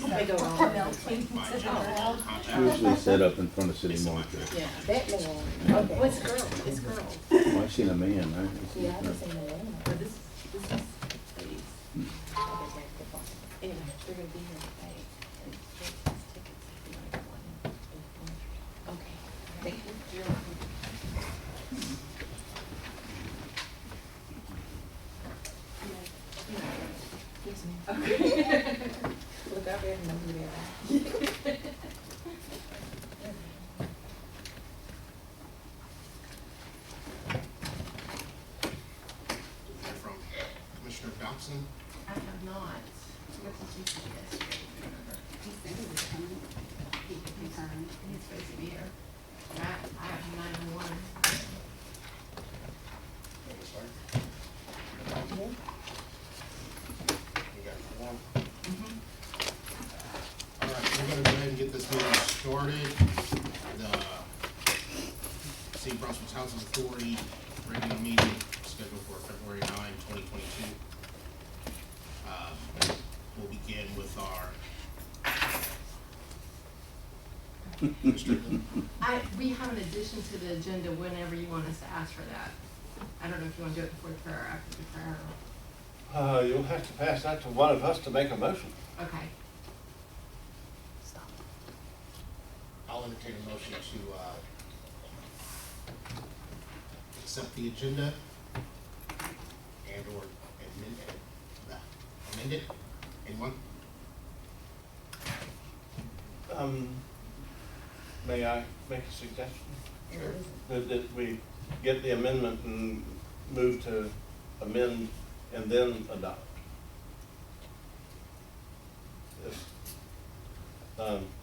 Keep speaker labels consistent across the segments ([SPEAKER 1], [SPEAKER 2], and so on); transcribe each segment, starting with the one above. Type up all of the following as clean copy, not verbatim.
[SPEAKER 1] They go on.
[SPEAKER 2] Usually set up in front of City Market.
[SPEAKER 1] Yeah.
[SPEAKER 3] That man, okay.
[SPEAKER 1] What's girl? It's girl.
[SPEAKER 2] Oh, I've seen a man, right?
[SPEAKER 3] Yeah, I haven't seen that man.
[SPEAKER 1] But this is ladies. Anyway, they're gonna be here today. And there's tickets if you want to go on. Okay, thank you. You're welcome. Yes, ma'am. Okay.
[SPEAKER 3] Look out there and know who they are.
[SPEAKER 4] From Commissioner Dobson.
[SPEAKER 1] I have not. What did you say yesterday?
[SPEAKER 5] He said he was coming. He confirmed.
[SPEAKER 1] He's supposed to be here. I have 901.
[SPEAKER 4] You got one. All right, we're gonna go ahead and get this meeting started. The City of Brunswick Housing Authority regular meeting scheduled for February 9, 2022. We'll begin with our
[SPEAKER 1] We have an addition to the agenda whenever you want us to ask for that. I don't know if you want to do it before the prayer or after the prayer.
[SPEAKER 6] You'll have to pass that to one of us to make a motion.
[SPEAKER 1] Okay.
[SPEAKER 4] I'll entertain a motion to accept the agenda and or amend it. Anyone?
[SPEAKER 6] May I make a suggestion?
[SPEAKER 4] Sure.
[SPEAKER 6] That we get the amendment and move to amend and then adopt. Yes.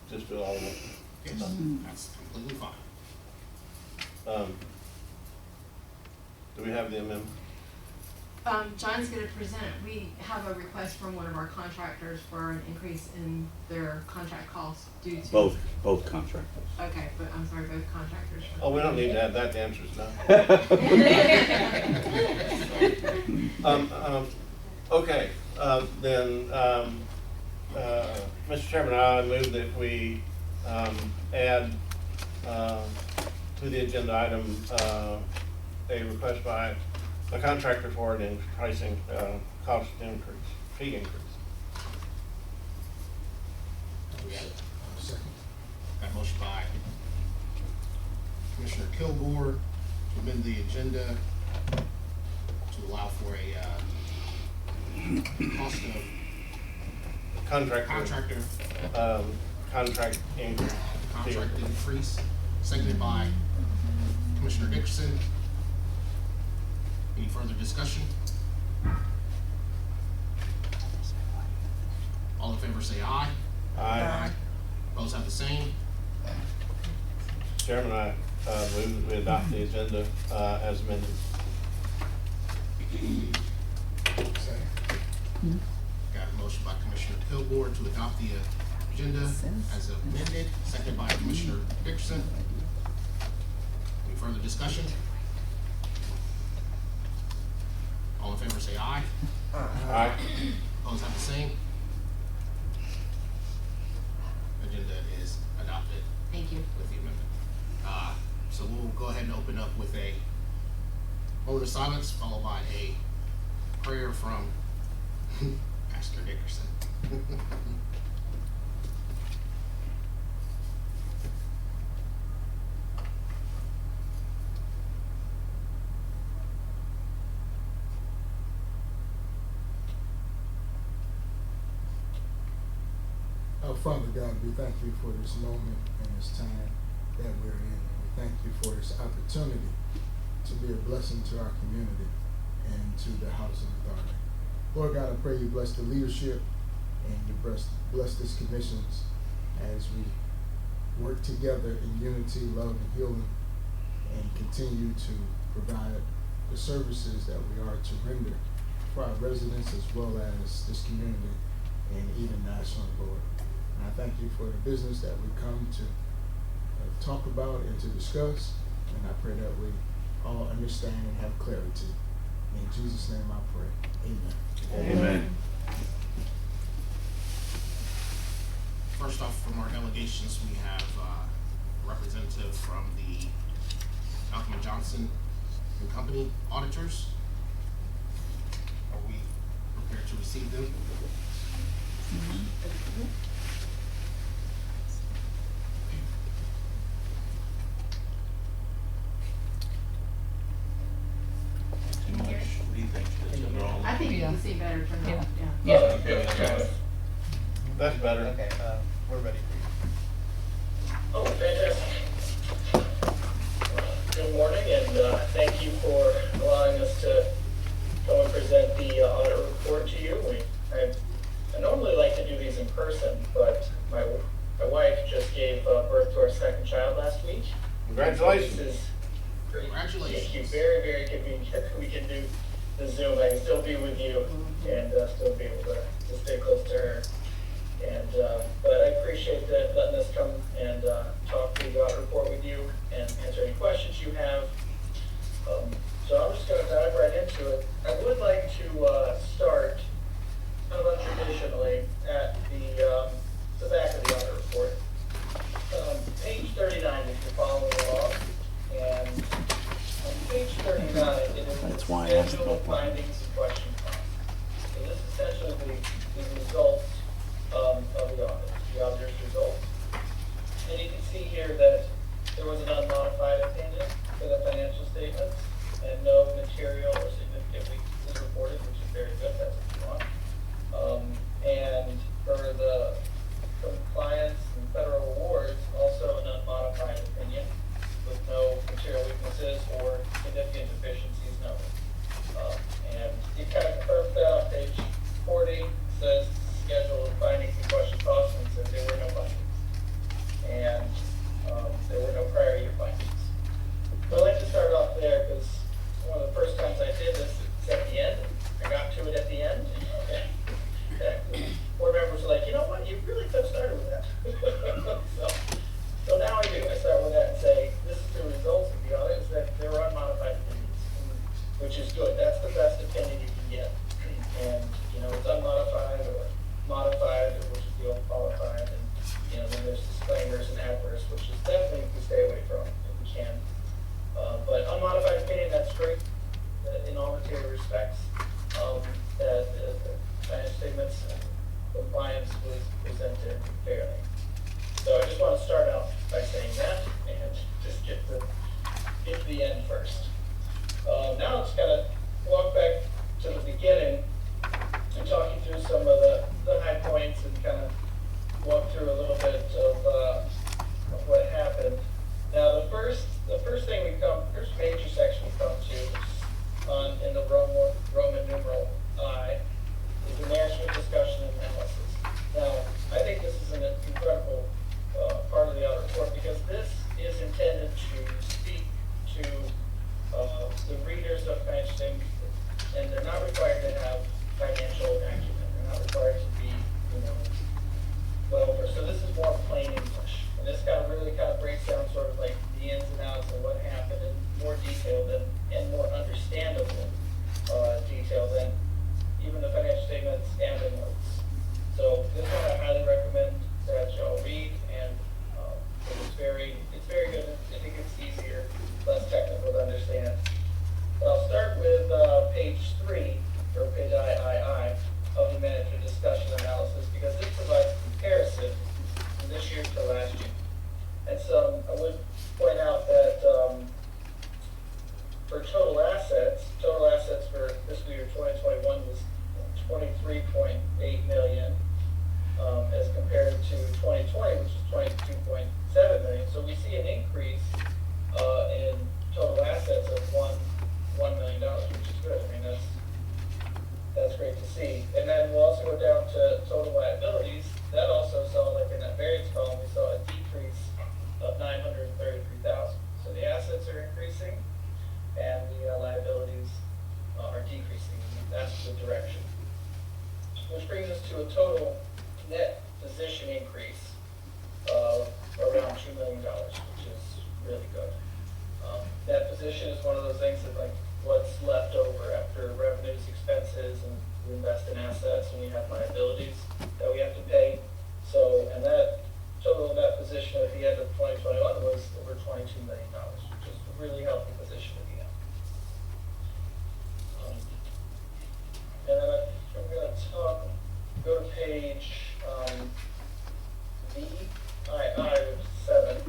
[SPEAKER 6] Just do all of it.
[SPEAKER 4] Yes, that's completely fine.
[SPEAKER 6] Do we have the amendment?
[SPEAKER 1] John's going to present it. We have a request from one of our contractors for an increase in their contract costs due to.
[SPEAKER 2] Both contractors.
[SPEAKER 1] Okay, but I'm sorry, both contractors.
[SPEAKER 6] Oh, we don't need to add that, the answer is no. Okay, then, Mr. Chairman, I move that we add to the agenda item a request by a contractor for an pricing cost increase, fee increase.
[SPEAKER 4] We got a second. Got a motion by Commissioner Kilgore to amend the agenda to allow for a cost of contract increase. Contract increase, seconded by Commissioner Dickerson. Any further discussion? All in favor say aye.
[SPEAKER 6] Aye.
[SPEAKER 4] Opposed have the same.
[SPEAKER 6] Chairman, I move that we adopt the agenda as amended.
[SPEAKER 4] Got a motion by Commissioner Kilgore to adopt the agenda as amended, seconded by Commissioner Dickerson. Any further discussion? All in favor say aye.
[SPEAKER 6] Aye.
[SPEAKER 4] Opposed have the same. Agenda is adopted
[SPEAKER 1] Thank you.
[SPEAKER 4] with the amendment. So we'll go ahead and open up with a moment of silence, followed by a prayer from Pastor Dickerson.
[SPEAKER 7] Father God, we thank you for this moment and this time that we're in. We thank you for this opportunity to be a blessing to our community and to the Housing Authority. Lord God, I pray you bless the leadership and you bless this commissions as we work together in unity, love, and healing, and continue to provide the services that we are to render for our residents as well as this community and even national, Lord. And I thank you for the business that we come to talk about and to discuss, and I pray that we all understand and have clarity. In Jesus' name I pray. Amen.
[SPEAKER 2] Amen.
[SPEAKER 4] first off, from our delegations, we have a representative from the Malcolm & Johnson and Company auditors. Are we prepared to receive them?
[SPEAKER 8] Too much, what do you think? Is it wrong?
[SPEAKER 1] I think you
[SPEAKER 5] Yeah.
[SPEAKER 1] can see better turn
[SPEAKER 5] Yeah.
[SPEAKER 1] out, yeah.
[SPEAKER 5] Yeah.
[SPEAKER 8] Okay.
[SPEAKER 6] That's better.
[SPEAKER 9] Okay, we're ready for you.
[SPEAKER 10] Oh, fantastic. Good morning, and thank you for allowing us to go and present the audit report to you. I normally like to do these in person, but my wife just gave birth to our second child last week.
[SPEAKER 6] Congratulations.
[SPEAKER 10] This is great.
[SPEAKER 4] Congratulations.
[SPEAKER 10] Thank you. Very, very convenient. We can do the Zoom. I can still be with you and still be able to stay close to her. And, but I appreciate that letting us come and talk through the audit report with you and answer any questions you have. So I'm just gonna dive right into it. I would like to start kind of untraditionally at the back of the audit report. Page 39, if you're following along. And on page 39, it is
[SPEAKER 2] That's why I
[SPEAKER 10] the
[SPEAKER 2] asked
[SPEAKER 10] schedule of
[SPEAKER 2] about that.
[SPEAKER 10] findings and question costs. So this is essentially the results of the audit, the auditor's results. And you can see here that there was an unmodified opinion for the financial statements and no material or significant weaknesses reported, which is very good, that's what you want. And for the compliance and federal awards, also an unmodified opinion with no material weaknesses or significant deficiencies noted. And you kind of confirmed that on page 40, says schedule of findings and question costs, and says there were no findings. And there were no prior year findings. So I'd like to start off there because one of the first times I did this, it's at the end. I got to it at the end. Board members were like, you know what, you really could have started with that. So now I do. I start with that and say, this is the results of the audit, is that there were unmodified opinions, which is good. That's the best opinion you can get. And, you know, it's unmodified or modified, which is the old qualified, and, you know, then there's disclaimers and adverse, which is definitely to stay away from if we can. But unmodified opinion, that's great in all material respects. That the financial statements and compliance was presented fairly. So I just want to start out by saying that and just get to the end first. Now let's kind of walk back to the beginning and talk you through some of the high points and kind of walk through a little bit of what happened. Now the first first major section we come to is in the Roman numeral I, is the management discussion and analysis. Now, I think this is an incredible part of the audit report because this is intended to speak to the readers of financial statements, and they're not required to have financial acumen. They're not required to be, you know, well versed. So this is more plain English, and this really breaks down sort of like the ins and outs of what happened in more detail and more understandable detail than even the financial statements and the notes. So this one I highly recommend that y'all read, and it's very good. I think it's easier, less technical to understand. But I'll start with page 3, or page I, of the management discussion analysis, because this provides a comparison from this year to last year. And so I would point out that for total assets for fiscal year 2021 was 23.8 million, as compared to 2020, which is 22.7 million. So we see an increase in total assets of $1 million, which is good. I mean, that's great to see. And then we'll also go down to total liabilities. That also saw, like in that variance column, we saw a decrease of 933,000. So the assets are increasing and the liabilities are decreasing. That's the direction. Which brings us to a total net position increase of around $2 million, which is really good. Net position is one of those things that, like, what's left over after revenues, expenses, and we invest in assets, and we have liabilities that we have to pay. So, and that total net position at the end of 2021 was over $22 million, which is a really healthy position to be in. And then I'm going to go to page VII, which is 7,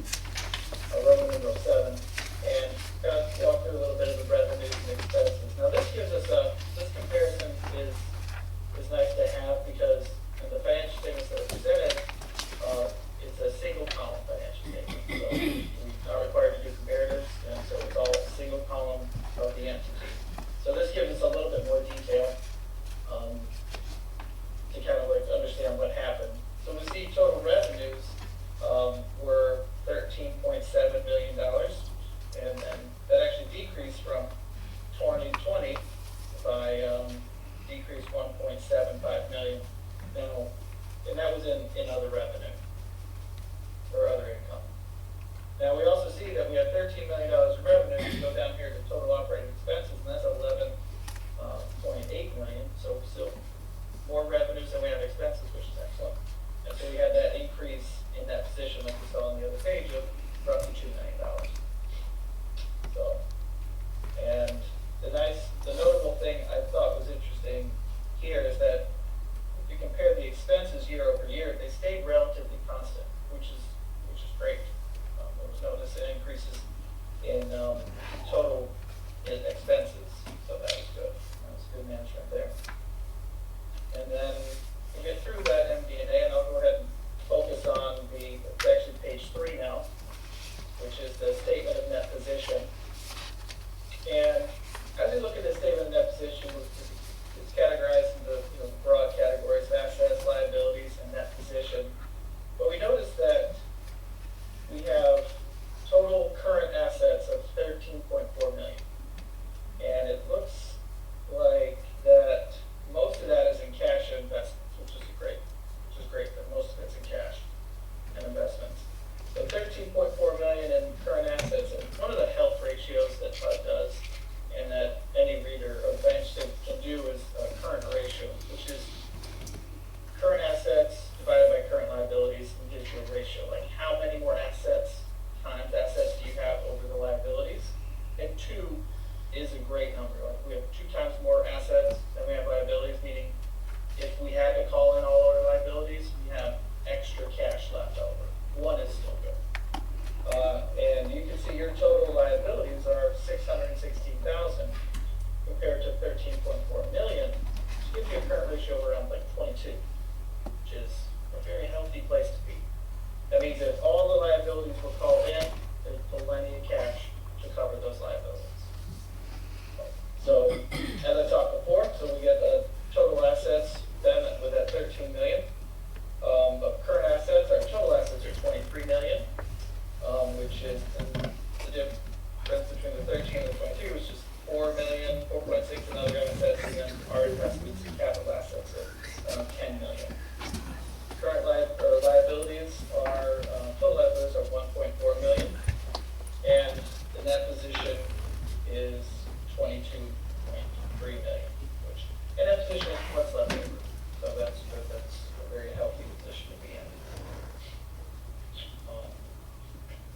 [SPEAKER 10] Roman numeral 7, and kind of walk through a little bit of the revenues and expenses. Now this gives us this comparison is nice to have because in the financial statements that are presented, it's a single column financial statement. So we're not required to do comparatives, and so it's all a single column of the entity. So this gives us a little bit more detail to kind of like understand what happened. So we see total revenues were $13.7 million, and that actually decreased from 2020 by decreased 1.75 million. Now, and that was in other revenue or other income. Now we also see that we have $13 million in revenue. We go down here to total operating expenses, and that's 11.8 million. So still more revenues than we have expenses, which is excellent. And so we had that increase in that position, like we saw on the other page, of roughly $2 million. So, and the notable thing I thought was interesting here is that if you compare the expenses year over year, they stayed relatively constant, which is great. There was no increases in total expenses, so that was good. That was good management there. And then we get through that MD&A, and I'll go ahead and focus on it's actually page 3 now, which is the statement of net position. And as we look at the statement of net position, it's categorized into broad categories of assets, liabilities, and net position. But we notice that we have total current assets of $13.4 million. And it looks like that most of that is in cash and investments, which is great that most of it's in cash and investments. So $13.4 million in current assets, and one of the health ratios that HUD does and that any reader of financial statements can do is current ratio, which is current assets divided by current liabilities, and gives you a ratio, like how many more assets times assets do you have over the liabilities. And 2 is a great number. Like we have 2 times more assets than we have liabilities, meaning if we had to call in all our liabilities, we have extra cash left over. 1 is still good. And you can see your total liabilities are $616,000 compared to $13.4 million, which gives you a current ratio of around like 22, which is a very healthy place to be. That means if all the liabilities were called in, there's plenty of cash to cover those liabilities. So, as I talked before, so we get the total assets then with that $13 million. Of current assets, our total assets are $23 million, which is the difference between the 13 and the 22, which is $4 million, 4.6 in other assets, and then our investments in capital assets of $10 million. Current liabilities are, total liabilities are $1.4 million, and the net position is $22.3 million, and that position is what's left over. So that's good. That's a very healthy position to be in.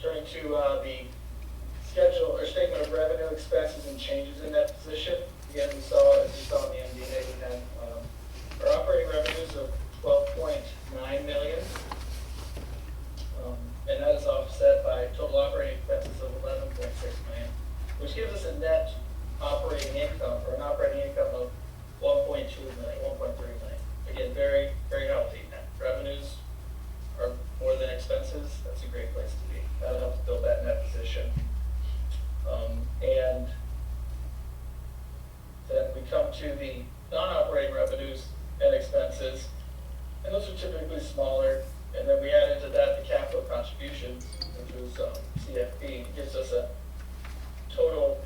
[SPEAKER 10] Turning to the schedule or statement of revenue, expenses, and changes in that position. Again, as you saw in the MD&A, we had our operating revenues of $12.9 million, and that is offset by total operating expenses of $11.6 million, which gives us a net operating income, or an operating income of $1.2 million, $1.3 million. Again, very, very healthy. Revenues are more than expenses. That's a great place to be. That'll help build that net position. And then we come to the non-operating revenues and expenses, and those are typically smaller. And then we add into that the capital contributions, which is CFP. It gives us a total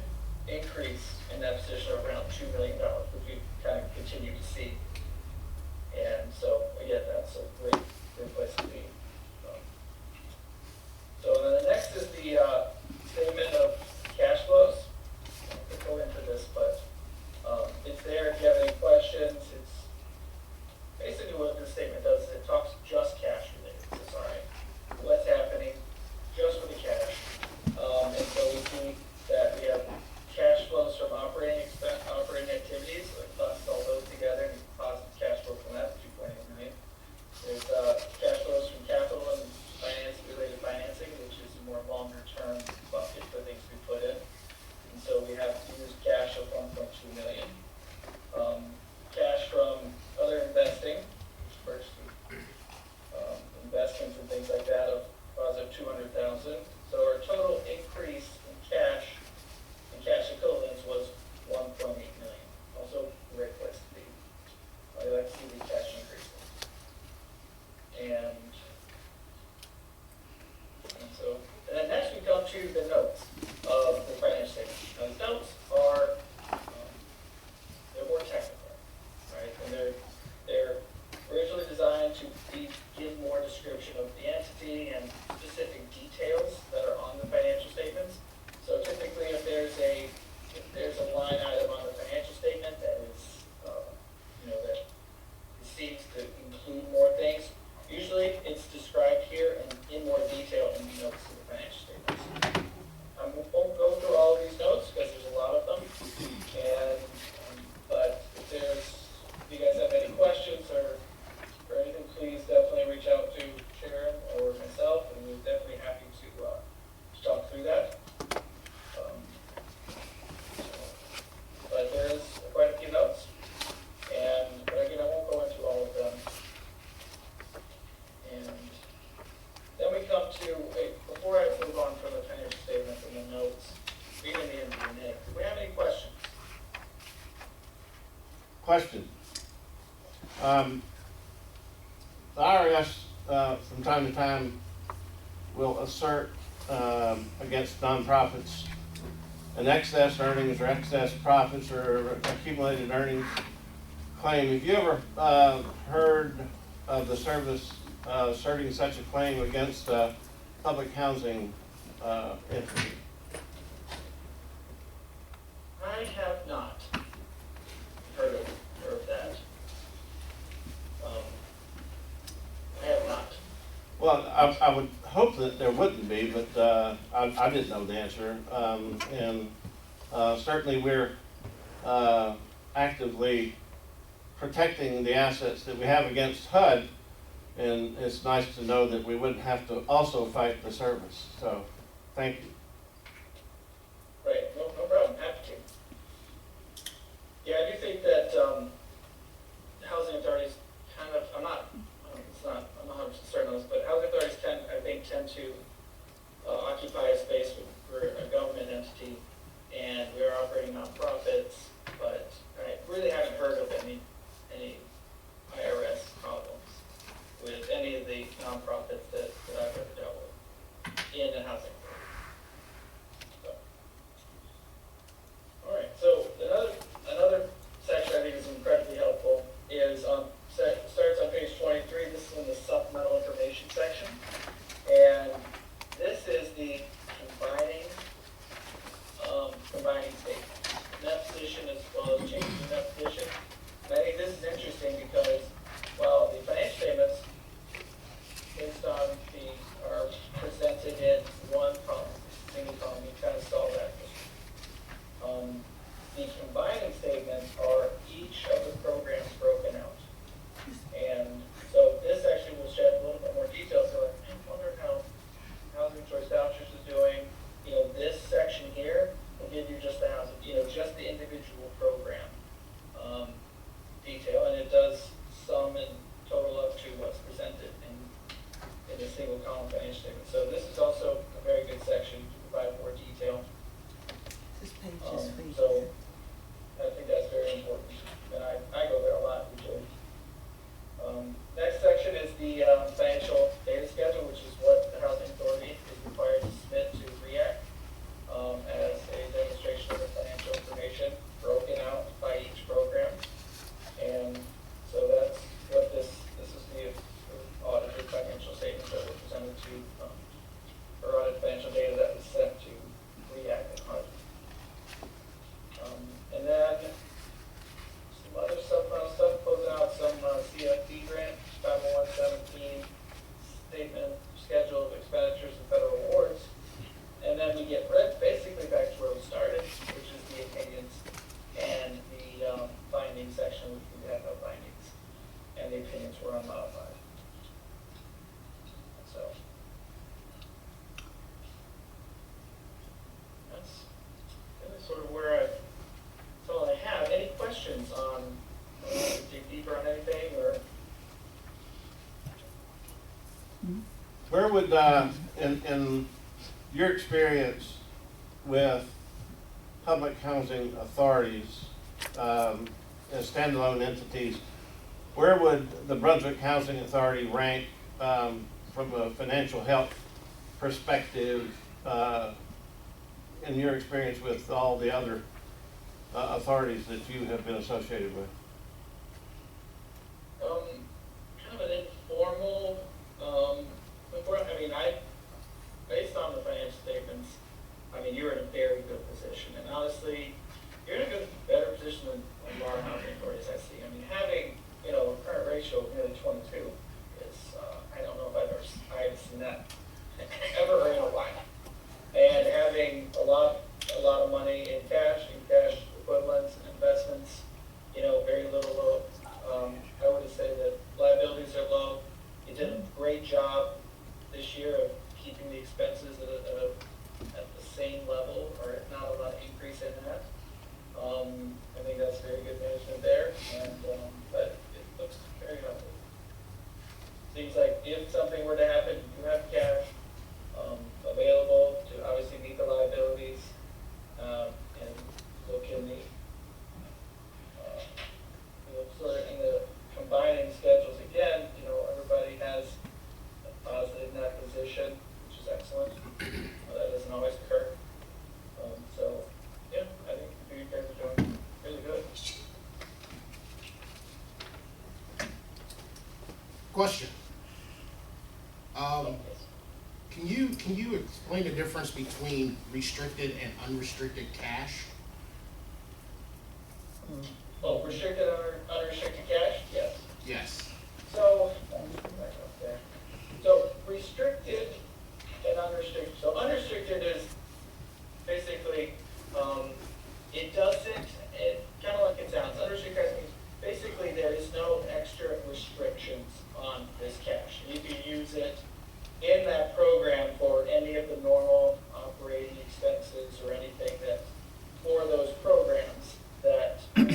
[SPEAKER 10] increase in that position of around $2 million, which we kind of continue to see. And so, again, that's a great place to be. So then the next is the statement of cash flows. I could go into this, but it's there if you have any questions. It's basically what this statement does is it talks just cash related. It's all right.
[SPEAKER 6] question. The IRS, from time to time, will assert, against nonprofits an excess earnings or excess profits or accumulated earnings claim. Have you ever, heard of the service, asserting such a claim against a public housing, entity?
[SPEAKER 10] I have not heard of that. I have not.
[SPEAKER 6] Well, I would hope that there wouldn't be, but I didn't know the answer. And certainly we're actively protecting the assets that we have against HUD, and it's nice to know that we wouldn't have to also fight the service. So, thank you.
[SPEAKER 10] Right, no problem, happy to. Yeah, I do think that, housing authorities kind of, I'm not 100% certain on this, but housing authorities tend to occupy a space for a government entity, and we're operating nonprofits, but I really haven't heard of any IRS problems with any of the nonprofits that I've ever dealt with in the housing authority. All right, so another section I think is incredibly helpful is starts on page 23. This is in the supplemental information section, and this is the combining statement, net position as well as changing net position. And I think this is interesting because while the financial statements based on are presented in one column, single column, you kind of saw that. The combining statements are each of the programs broken out. And so this actually will shed a little bit more detail. So I wonder how Housing Choice Vouchers is doing. This section here will give you just the housing, just the individual program detail, and it does sum and total up to what's presented in a single column financial statement. So this is also a very good section to provide more detail.
[SPEAKER 5] This page is for you.
[SPEAKER 10] So I think that's very important, and I go there a lot usually. Next section is the financial data schedule, which is what the Housing Authority is required to submit to REACT as a demonstration of the financial information broken out by each program. And so that's what this is the audited financial statements that were presented to, or audited financial data that was sent to REACT and HUD. And then some other supplemental stuff, closing out some CFD grant, 50117 statement, schedule of expenditures and federal awards. And then we get basically back to where we started, which is the opinions and the findings section, which we had no findings. And the opinions were unmodified. So that's sort of where that's all I have. Any questions on, dig deeper on anything, or?
[SPEAKER 6] Where would, in your experience with public housing authorities, as standalone entities, where would the Brunswick Housing Authority rank from a financial health perspective in your experience with all the other authorities that you have been associated with?
[SPEAKER 10] Kind of an informal, based on the financial statements, you're in a very good position. And honestly, you're in a better position than our housing authorities I see. Having, a current ratio of nearly 22 is, I don't know if I haven't seen that ever in a while. And having a lot of money in cash equivalents, and investments, very little low. I would say that liabilities are low. You did a great job this year of keeping the expenses at the same level, or if not a lot of increase in that. I think that's very good management there, and but it looks very healthy. Seems like if something were to happen, you have cash available to obviously meet the liabilities and look in the
[SPEAKER 4] Question. Can you explain the difference between restricted and unrestricted cash?
[SPEAKER 10] Oh, restricted, unrestricted cash? Yes.
[SPEAKER 4] Yes.
[SPEAKER 10] So, back up there. So restricted and unrestricted. So unrestricted is basically, it kind of like it sounds. Unrestricted cash means basically there is no extra restrictions on this cash. You can use it in that program for any of the normal operating expenses or anything that, for those programs that that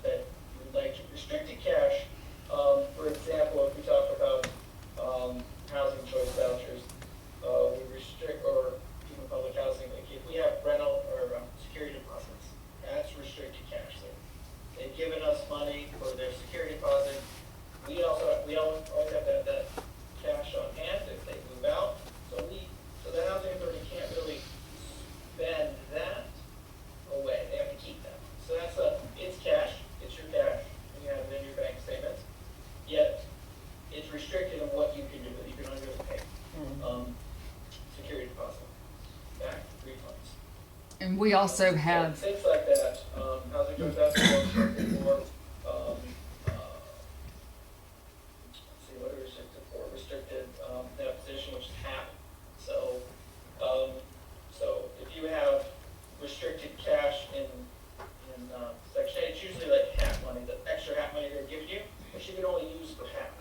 [SPEAKER 10] you would like to. Restricted cash, for example, if we talk about housing choice vouchers, we restrict, or even public housing, like if we have rental or security deposits, that's restricted cash. So they've given us money for their security deposit. We don't always have to have that cash on hand if they move out. So the housing authority can't really spend that away. They have to keep that. So it's cash, it's your cash, and you have it in your bank statements. Yet, it's restricted on what you can do with it. You can only really pay, security deposit, back refunds.
[SPEAKER 5] And we also have,
[SPEAKER 10] Things like that, housing choice vouchers, or, let's see, what are restricted for? Restricted, that position, which is HAP. So if you have restricted cash in section 8, it's usually like HAP money, the extra HAP money they're giving you, which you can only use for HAP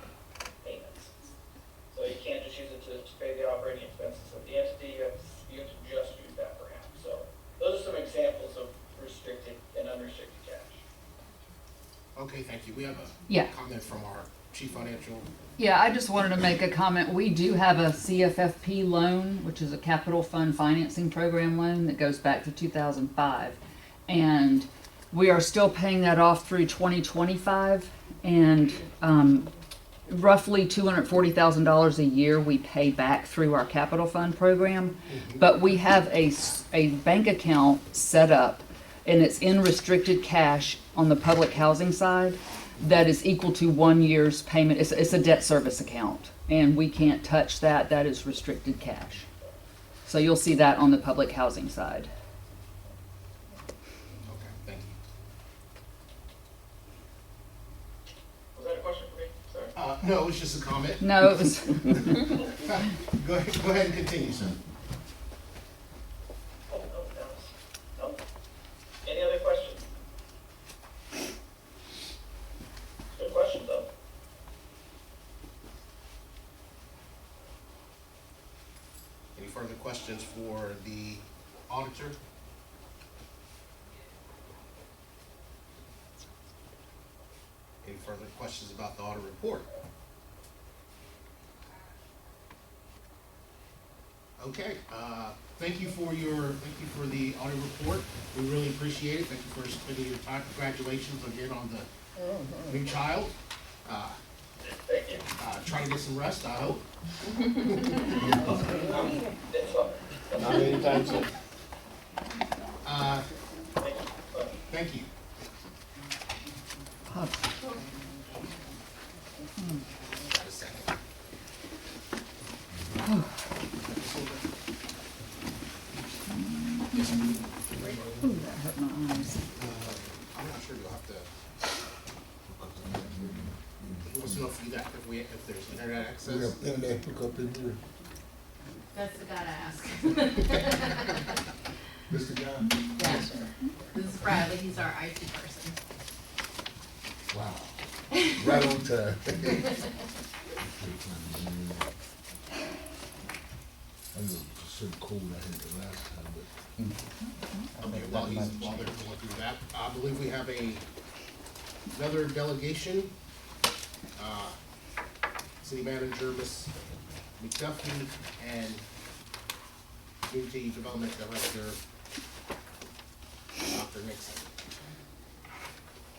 [SPEAKER 10] payments. So you can't just use it to pay the operating expenses of the entity, you have to just use that for HAP. So those are some examples of restricted and unrestricted cash.
[SPEAKER 4] Okay, thank you. We have a
[SPEAKER 5] Yeah.
[SPEAKER 4] comment from our chief financial.
[SPEAKER 5] yeah, I just wanted to make a comment. We do have a CFFP loan, which is a capital fund financing program loan that goes back to 2005. And we are still paying that off through 2025. And roughly $240,000 a year we pay back through our capital fund program. But we have a bank account set up, and it's in restricted cash on the public housing side that is equal to 1 year's payment. It's a debt service account, and we can't touch that. That is restricted cash. So you'll see that on the public housing side.
[SPEAKER 4] Okay, thank you.
[SPEAKER 10] Was that a question for me? Sorry.
[SPEAKER 4] No, it was just a comment.
[SPEAKER 5] No, it was,
[SPEAKER 4] Go ahead and continue, sir.
[SPEAKER 10] Oh, no. Any other questions? Good question, though.
[SPEAKER 4] Any further questions for the auditor? Any further questions about the audit report? Okay, thank you for the audit report. We really appreciate it. Thank you for spending your time. Congratulations again on the new child.
[SPEAKER 10] Thank you.
[SPEAKER 4] Try to get some rest, I hope.
[SPEAKER 10] It's fun.
[SPEAKER 6] Not anytime soon.
[SPEAKER 4] Thank you. A second.
[SPEAKER 5] ooh, that hurt my eyes.
[SPEAKER 4] I'm not sure you'll have to. He wants to know if there's internet
[SPEAKER 7] We
[SPEAKER 4] access.
[SPEAKER 7] have internet hookup in here.
[SPEAKER 1] That's the guy to ask.
[SPEAKER 7] Mr. Guy?
[SPEAKER 1] Yeah, sure. This is Bradley, he's our IT person.
[SPEAKER 7] Wow. Right on time. I know it's so cold I had the last time, but
[SPEAKER 4] Okay, while they're going through that, I believe we have another delegation. City Manager, Ms. McDuffie, and Community Development Director, Dr. Nixon.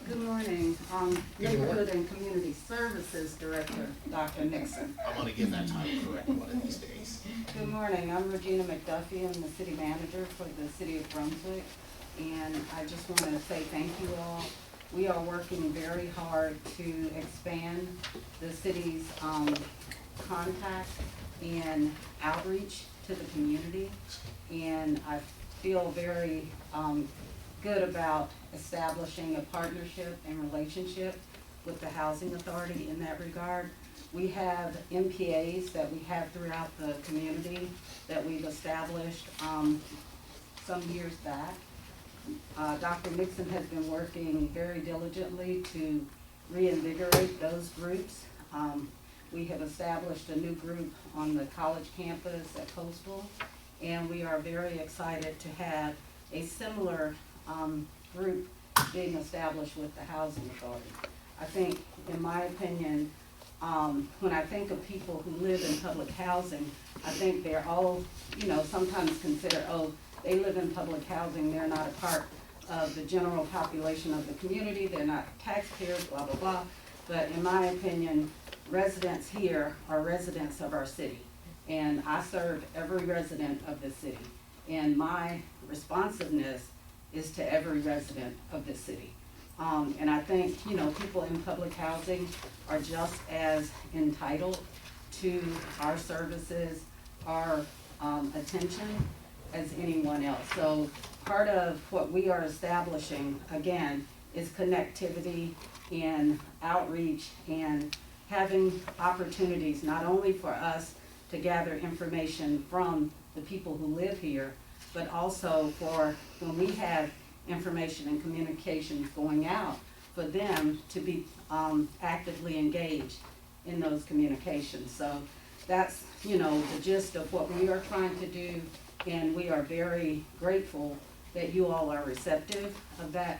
[SPEAKER 5] Good morning.
[SPEAKER 4] Good morning.
[SPEAKER 5] Neighborhood and Community Services Director, Dr. Nixon.
[SPEAKER 4] I want to get that title correct one of these days.
[SPEAKER 11] Good morning, I'm Regina McDuffie, I'm the city manager for the city of Brunswick, and I just want to say thank you all we are working very hard to expand the city's contact and outreach to the community. And I feel very good about establishing a partnership and relationship with the Housing Authority in that regard. We have MPAs that we have throughout the community that we've established some years back. Dr. Nixon has been working very diligently to reinvigorate those groups. We have established a new group on the college campus at Coastal, and we are very excited to have a similar group being established with the Housing Authority. I think, in my opinion, when I think of people who live in public housing, I think they're all, sometimes consider, oh, they live in public housing, they're not a part of the general population of the community, they're not taxpayers, blah, blah, blah. But in my opinion, residents here are residents of our city. And I serve every resident of this city. And my responsiveness is to every resident of this city. And I think, people in public housing are just as entitled to our services, our attention as anyone else. So part of what we are establishing, again, is connectivity and outreach and having opportunities not only for us to gather information from the people who live here, but also for when we have information and communications going out, for them to be actively engaged in those communications. So that's, the gist of what we are trying to do, and we are very grateful that you all are receptive of that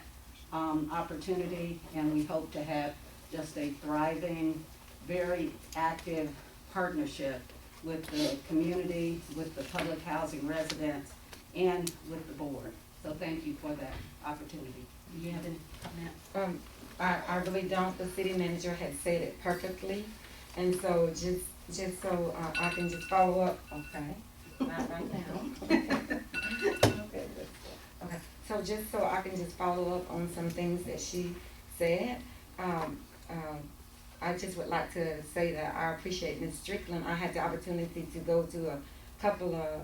[SPEAKER 11] opportunity, and we hope to have just a thriving, very active partnership with the community, with the public housing residents, and with the board. So thank you for that opportunity. Do you have any comment?
[SPEAKER 12] I really don't. The city manager had said it perfectly. And so just so I can just follow up, okay, not right now. Okay, so just so I can just follow up on some things that she said, I just would like to say that I appreciate Ms. Strickland. I had the opportunity to go to a couple of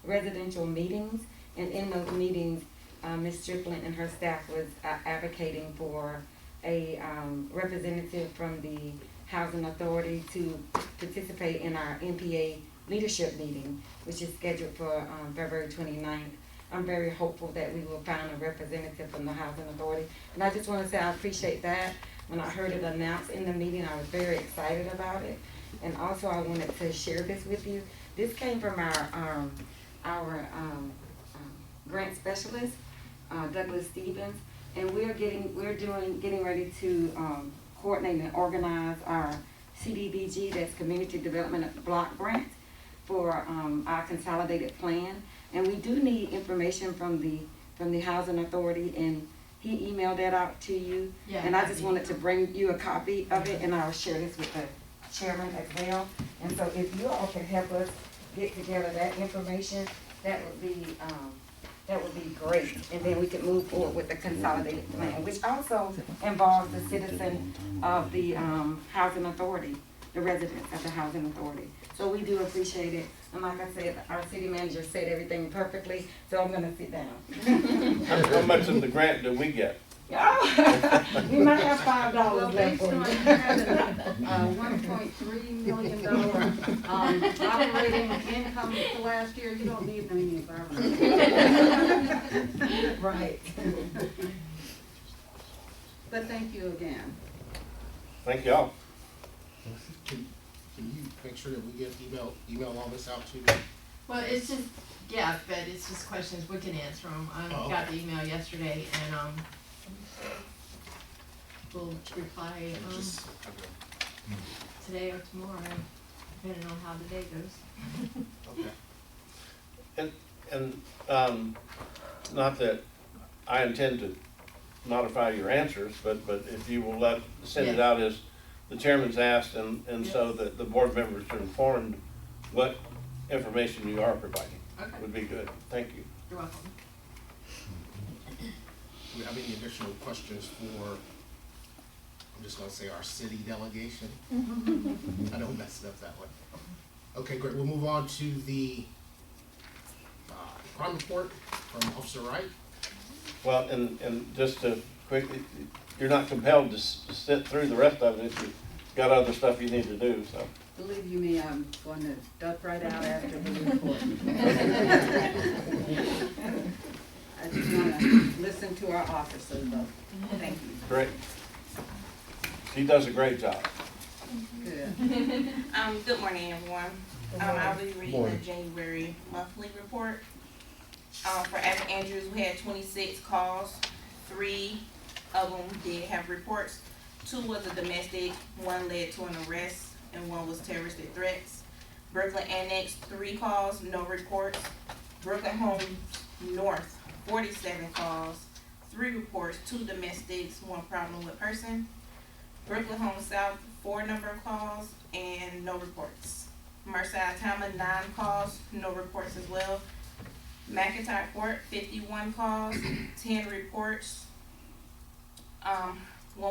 [SPEAKER 12] residential meetings, and in those meetings, Ms. Strickland and her staff was advocating for a representative from the Housing Authority to participate in our MPA leadership meeting, which is scheduled for February 29th. I'm very hopeful that we will find a representative from the Housing Authority. And I just want to say I appreciate that. When I heard it announced in the meeting, I was very excited about it. And also I wanted to share this with you. This came from our grant specialist, Douglas Stevens, and we're getting ready to coordinate and organize our CDBG, that's Community Development Block Grant, for our consolidated plan. And we do need information from the Housing Authority, and he emailed that out to you.
[SPEAKER 1] Yeah,
[SPEAKER 12] and I just wanted to bring you a copy of it, and I'll share this with the chairman as well. And so if you all can help us get together that information, that would be great. And then we can move forward with the consolidated plan, which also involves the citizen of the Housing Authority, the residents of the Housing Authority. So we do appreciate it. And like I said, our city manager said everything perfectly, so I'm gonna sit down.
[SPEAKER 6] How much of the grant do we get?
[SPEAKER 12] Oh, you might have $5
[SPEAKER 11] Well,
[SPEAKER 12] left
[SPEAKER 11] based
[SPEAKER 12] for
[SPEAKER 11] on
[SPEAKER 12] you.
[SPEAKER 11] having $1.3 million operating income for last year, you don't need any environment.
[SPEAKER 12] Right.
[SPEAKER 11] But thank you again.
[SPEAKER 6] Thank y'all.
[SPEAKER 4] Can you make sure that we get email all this out to you?
[SPEAKER 1] Well, it's just, yeah, but it's just questions we can answer them. I
[SPEAKER 4] Oh,
[SPEAKER 1] got
[SPEAKER 4] okay.
[SPEAKER 1] the email yesterday, and we'll reply
[SPEAKER 4] Just, okay.
[SPEAKER 1] today or tomorrow, depending on how the day goes.
[SPEAKER 4] Okay.
[SPEAKER 6] And not that I intend to modify your answers, but if you will send it
[SPEAKER 1] Yes.
[SPEAKER 6] out as the chairman's asked, and so that the board members are informed what information you are providing,
[SPEAKER 1] Okay,
[SPEAKER 6] would be good. Thank you.
[SPEAKER 1] you're welcome.
[SPEAKER 4] Do we have any additional questions for, I'm just gonna say our city delegation? I don't mess it up that way. Okay, great, we'll move on to the crime report from Officer Wright.
[SPEAKER 6] Well, and just to quickly, you're not compelled to sit through the rest of it if you've got other stuff you need to do, so.
[SPEAKER 11] Believe you me, I'm going to duck right out after the report. I just want to listen to our officers, though. Thank you.
[SPEAKER 6] Great. She does a great job.
[SPEAKER 11] Good.
[SPEAKER 13] Good morning, everyone. I'll be reading the January monthly report. For Evan Andrews, we had 26 calls. 3 of them did have reports. 2 was a domestic, 1 led to an arrest, and 1 was terroristic threats. Brooklyn Annex, 3 calls, no reports. Brooklyn Homes North, 47 calls, 3 reports, 2 domestics, 1 problem with person. Brooklyn Homes South, 4 number of calls and no reports. Mercer Alabama, 9 calls, no reports as well. McIntyre Court, 51 calls, 10 reports. 1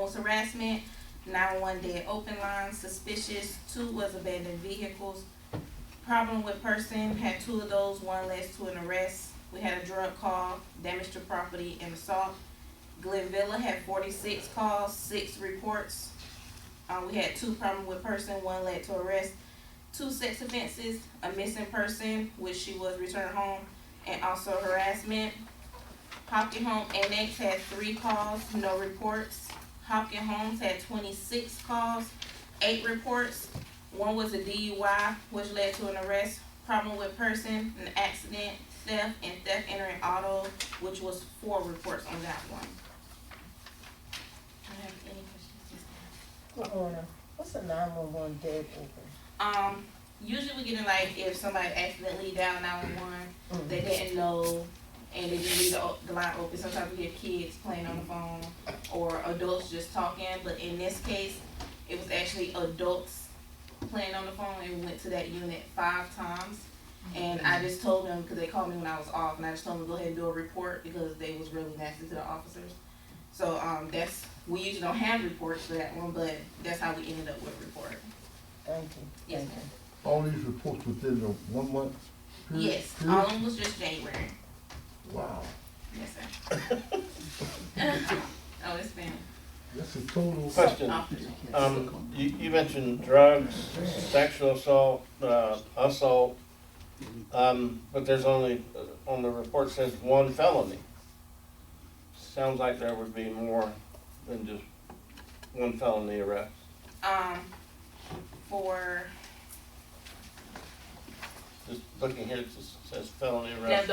[SPEAKER 13] was harassment, 911 dead open lines, suspicious, 2 was abandoned vehicles. Problem with person, had 2 of those, 1 led to an arrest. We had a drug call, damage to property, and assault. Glenvilla had 46 calls, 6 reports. We had 2 problem with person, 1 led to arrest. 2 sex offenses, a missing person, which she was returned home, and also harassment. Hopkins Home Annex had 3 calls, no reports. Hopkins Homes had 26 calls, 8 reports. 1 was a DUI, which led to an arrest. Problem with person, an accident, theft, and theft entering auto, which was 4 reports on that one. Do you have any questions?
[SPEAKER 14] Good morning. What's a 911 dead open?
[SPEAKER 13] Usually we get in like if somebody accidentally dialed 911, they didn't know, and they just leave the line open. Sometimes we hear kids playing on the phone or adults just talking, but in this case, it was actually adults playing on the phone, and we went to that unit 5 times. And I just told them, because they called me when I was off, and I just told them to go ahead and do a report because they was really nasty to the officers. So we usually don't have reports for that one, but that's how we ended up with a report.
[SPEAKER 14] Thank you.
[SPEAKER 13] Yes,
[SPEAKER 14] Thank
[SPEAKER 13] ma'am.
[SPEAKER 15] All these reports within the 1 month period?
[SPEAKER 13] Yes, all of them was just January.
[SPEAKER 15] Wow.
[SPEAKER 13] Yes, sir. Oh, it's been.
[SPEAKER 15] That's a total.
[SPEAKER 6] Question. You mentioned drugs, sexual assault, assault, but there's only, on the report says 1 felony. Sounds like there would be more than just 1 felony arrest.
[SPEAKER 13] For
[SPEAKER 6] Just looking here, it just says felony
[SPEAKER 13] now
[SPEAKER 6] arrest.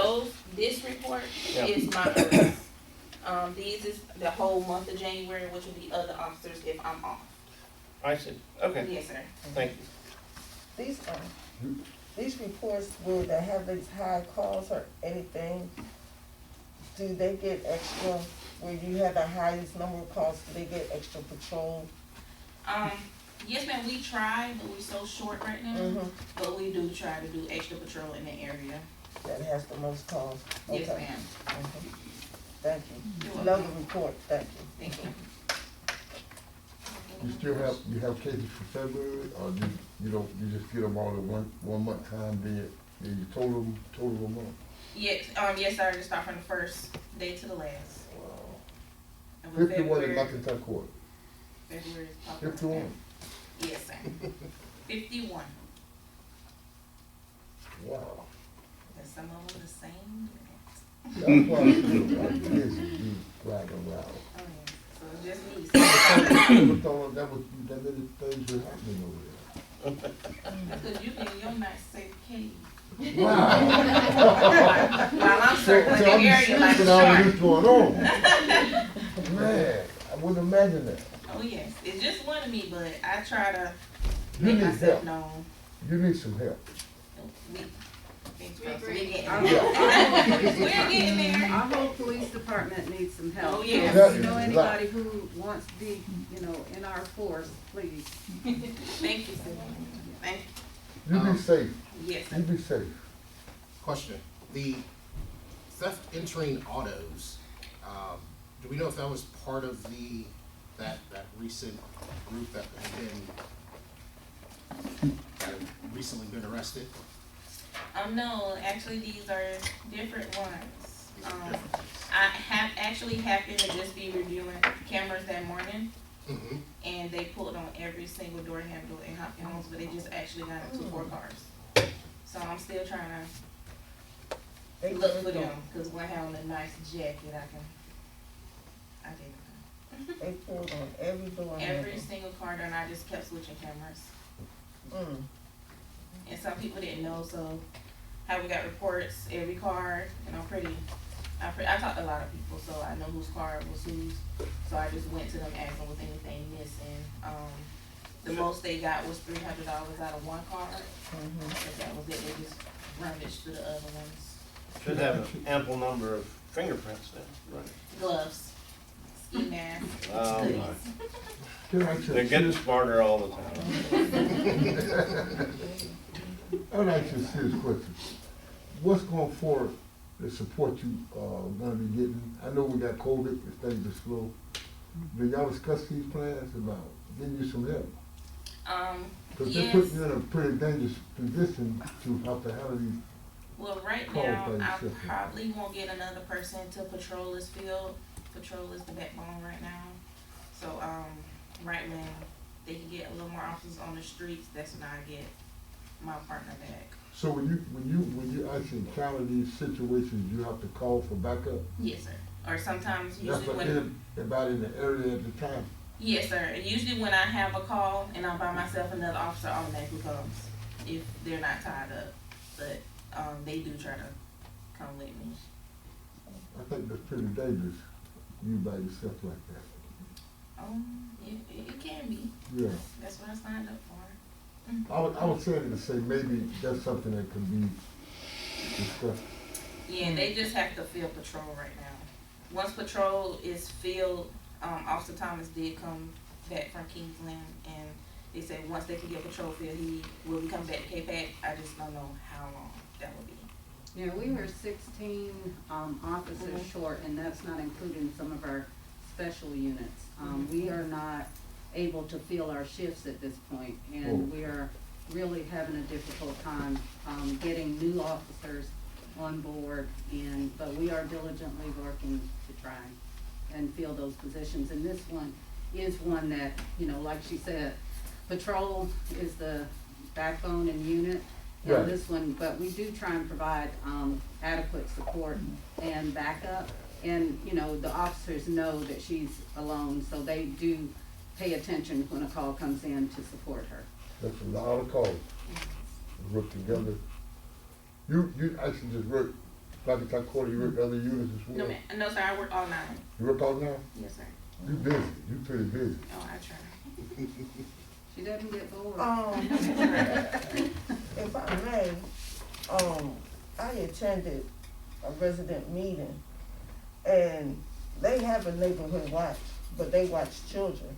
[SPEAKER 13] this report
[SPEAKER 6] Yeah.
[SPEAKER 13] is my arrest. These is the whole month of January, which will be other officers if I'm off.
[SPEAKER 6] I see, okay,
[SPEAKER 13] Yes, sir.
[SPEAKER 6] thank you.
[SPEAKER 14] These reports, will they have these high calls or anything? Do they get extra, where you have the highest number of calls, do they get extra patrol?
[SPEAKER 13] Yes, ma'am, we try, but we're so short right now.
[SPEAKER 14] Mm-hmm.
[SPEAKER 13] But we do try to do extra patrol in the area.
[SPEAKER 14] That has the most calls?
[SPEAKER 13] Yes,
[SPEAKER 14] Okay.
[SPEAKER 13] ma'am.
[SPEAKER 14] Mhm. Thank
[SPEAKER 13] You're
[SPEAKER 14] you.
[SPEAKER 13] welcome.
[SPEAKER 14] Love the report, thank you.
[SPEAKER 13] Thank you.
[SPEAKER 15] You still have cases for February, or you just get them all at one month time, then you total them up?
[SPEAKER 13] Yes, yes, sir, just start from the first day to the last.
[SPEAKER 15] Wow.
[SPEAKER 13] And with
[SPEAKER 15] 51 in
[SPEAKER 13] February-
[SPEAKER 15] McIntyre Court.
[SPEAKER 13] February is probably.
[SPEAKER 15] 51.
[SPEAKER 13] Yes, sir. 51.
[SPEAKER 15] Wow.
[SPEAKER 13] And some of them the same.
[SPEAKER 15] That's why I feel like this is riding around.
[SPEAKER 13] Oh, yeah. So it's just me.
[SPEAKER 15] I never thought that many things were happening over there.
[SPEAKER 13] That's because you in your nice safe cave.
[SPEAKER 15] Wow.
[SPEAKER 13] While I'm circling the area like a
[SPEAKER 15] all
[SPEAKER 13] shark.
[SPEAKER 15] this going on. Man, I wouldn't imagine that.
[SPEAKER 13] Oh, yes. It's just one of me, but I try to
[SPEAKER 15] You
[SPEAKER 13] make
[SPEAKER 15] need
[SPEAKER 13] myself
[SPEAKER 15] help.
[SPEAKER 13] known.
[SPEAKER 15] You need some help.
[SPEAKER 13] We're getting
[SPEAKER 11] Our
[SPEAKER 13] there.
[SPEAKER 11] whole police department needs some help.
[SPEAKER 13] Oh, yes.
[SPEAKER 11] So if you know anybody who wants to be, in our force, please.
[SPEAKER 13] Thank you, sir. Thank you.
[SPEAKER 15] You be safe.
[SPEAKER 13] Yes, sir.
[SPEAKER 15] You be safe.
[SPEAKER 4] Question, the theft entering autos, Do we know if that was part of that recent group that had recently been arrested?
[SPEAKER 13] No, actually, these are different ones.
[SPEAKER 4] These are different ones.
[SPEAKER 13] I have actually happened to just be reviewing cameras that morning,
[SPEAKER 4] Mm-hmm.
[SPEAKER 13] and they pulled on every single door handle in Hopkins Homes, but they just actually got into 4 cars. So I'm still trying
[SPEAKER 14] They
[SPEAKER 13] to look for
[SPEAKER 14] pulled
[SPEAKER 13] them,
[SPEAKER 14] on-
[SPEAKER 13] cause when I have on a nice jacket, I take them.
[SPEAKER 14] They pulled on every door.
[SPEAKER 13] Every
[SPEAKER 14] handle.
[SPEAKER 13] single car, and I just kept switching cameras.
[SPEAKER 14] Mm.
[SPEAKER 13] And some people didn't know, so how we got reports, every car, and I talked to a lot of people, so I know whose car was whose. So I just went to them asking was anything missing. The most they got was $300 out of one car,
[SPEAKER 14] Mhm.
[SPEAKER 13] but that was it. They just rummaged through the other ones.
[SPEAKER 6] Should have an ample number of fingerprints then, right?
[SPEAKER 13] Gloves, ski mask,
[SPEAKER 6] Oh,
[SPEAKER 13] hoodies.
[SPEAKER 6] my.
[SPEAKER 15] Can I ask you a
[SPEAKER 6] They're getting
[SPEAKER 15] serious-
[SPEAKER 6] smarter all the time.
[SPEAKER 15] I would ask you a serious question. What's going forward, the support you, gonna be getting? I know we got COVID, and things are slow. Do y'all discuss these plans about getting you some help? Cause they're
[SPEAKER 13] Yes.
[SPEAKER 15] putting you in a pretty dangerous position to have to handle these.
[SPEAKER 13] Well, right
[SPEAKER 15] Call
[SPEAKER 13] now,
[SPEAKER 15] by
[SPEAKER 13] I
[SPEAKER 15] yourself.
[SPEAKER 13] probably won't get another person to patrol this field. Patrol is the backbone right now. So, right when they can get a little more officers on the streets, that's when I get my partner back.
[SPEAKER 15] So when you actually encounter these situations, you have to call for backup?
[SPEAKER 13] Yes, sir. Or sometimes
[SPEAKER 15] That's
[SPEAKER 13] usually
[SPEAKER 15] what
[SPEAKER 13] when,
[SPEAKER 15] everybody in the area at the time.
[SPEAKER 13] yes, sir. And usually when I have a call and I'm by myself, another officer automatically comes if they're not tied up. But, they do try to come with me.
[SPEAKER 15] I think that's pretty dangerous, you by yourself like that.
[SPEAKER 13] It can be.
[SPEAKER 15] Yeah.
[SPEAKER 13] That's what I signed up for.
[SPEAKER 15] I was saying to say maybe that's something that could be discussed.
[SPEAKER 13] Yeah, they just have to fill patrol right now. Once patrol is filled, Officer Thomas did come back from Kingsland, and they said once they can get patrol filled, he will be coming back to K-Pac. I just don't know how long that will be.
[SPEAKER 11] Yeah, we were 16 officers short, and that's not including some of our special units. We are not able to fill our shifts at this point, and we are really having a difficult time getting new officers on board, but we are diligently working to try and fill those positions. And this one is one that, like she said, patrol is the backbone and unit.
[SPEAKER 15] Right.
[SPEAKER 11] And this one, but we do try and provide adequate support and backup. And, the officers know that she's alone, so they do pay attention when a call comes in to support her.
[SPEAKER 15] That's a lot of calls. Work together. You actually just work, like I call you work other units as well?
[SPEAKER 13] No, ma'am. No, sir. I work all 9.
[SPEAKER 15] You work all now?
[SPEAKER 13] Yes, sir.
[SPEAKER 15] You busy, you pretty busy.
[SPEAKER 13] Oh, I try.
[SPEAKER 11] She doesn't get bored.
[SPEAKER 14] If I may, I attended a resident meeting, and they have a neighborhood watch, but they watch children.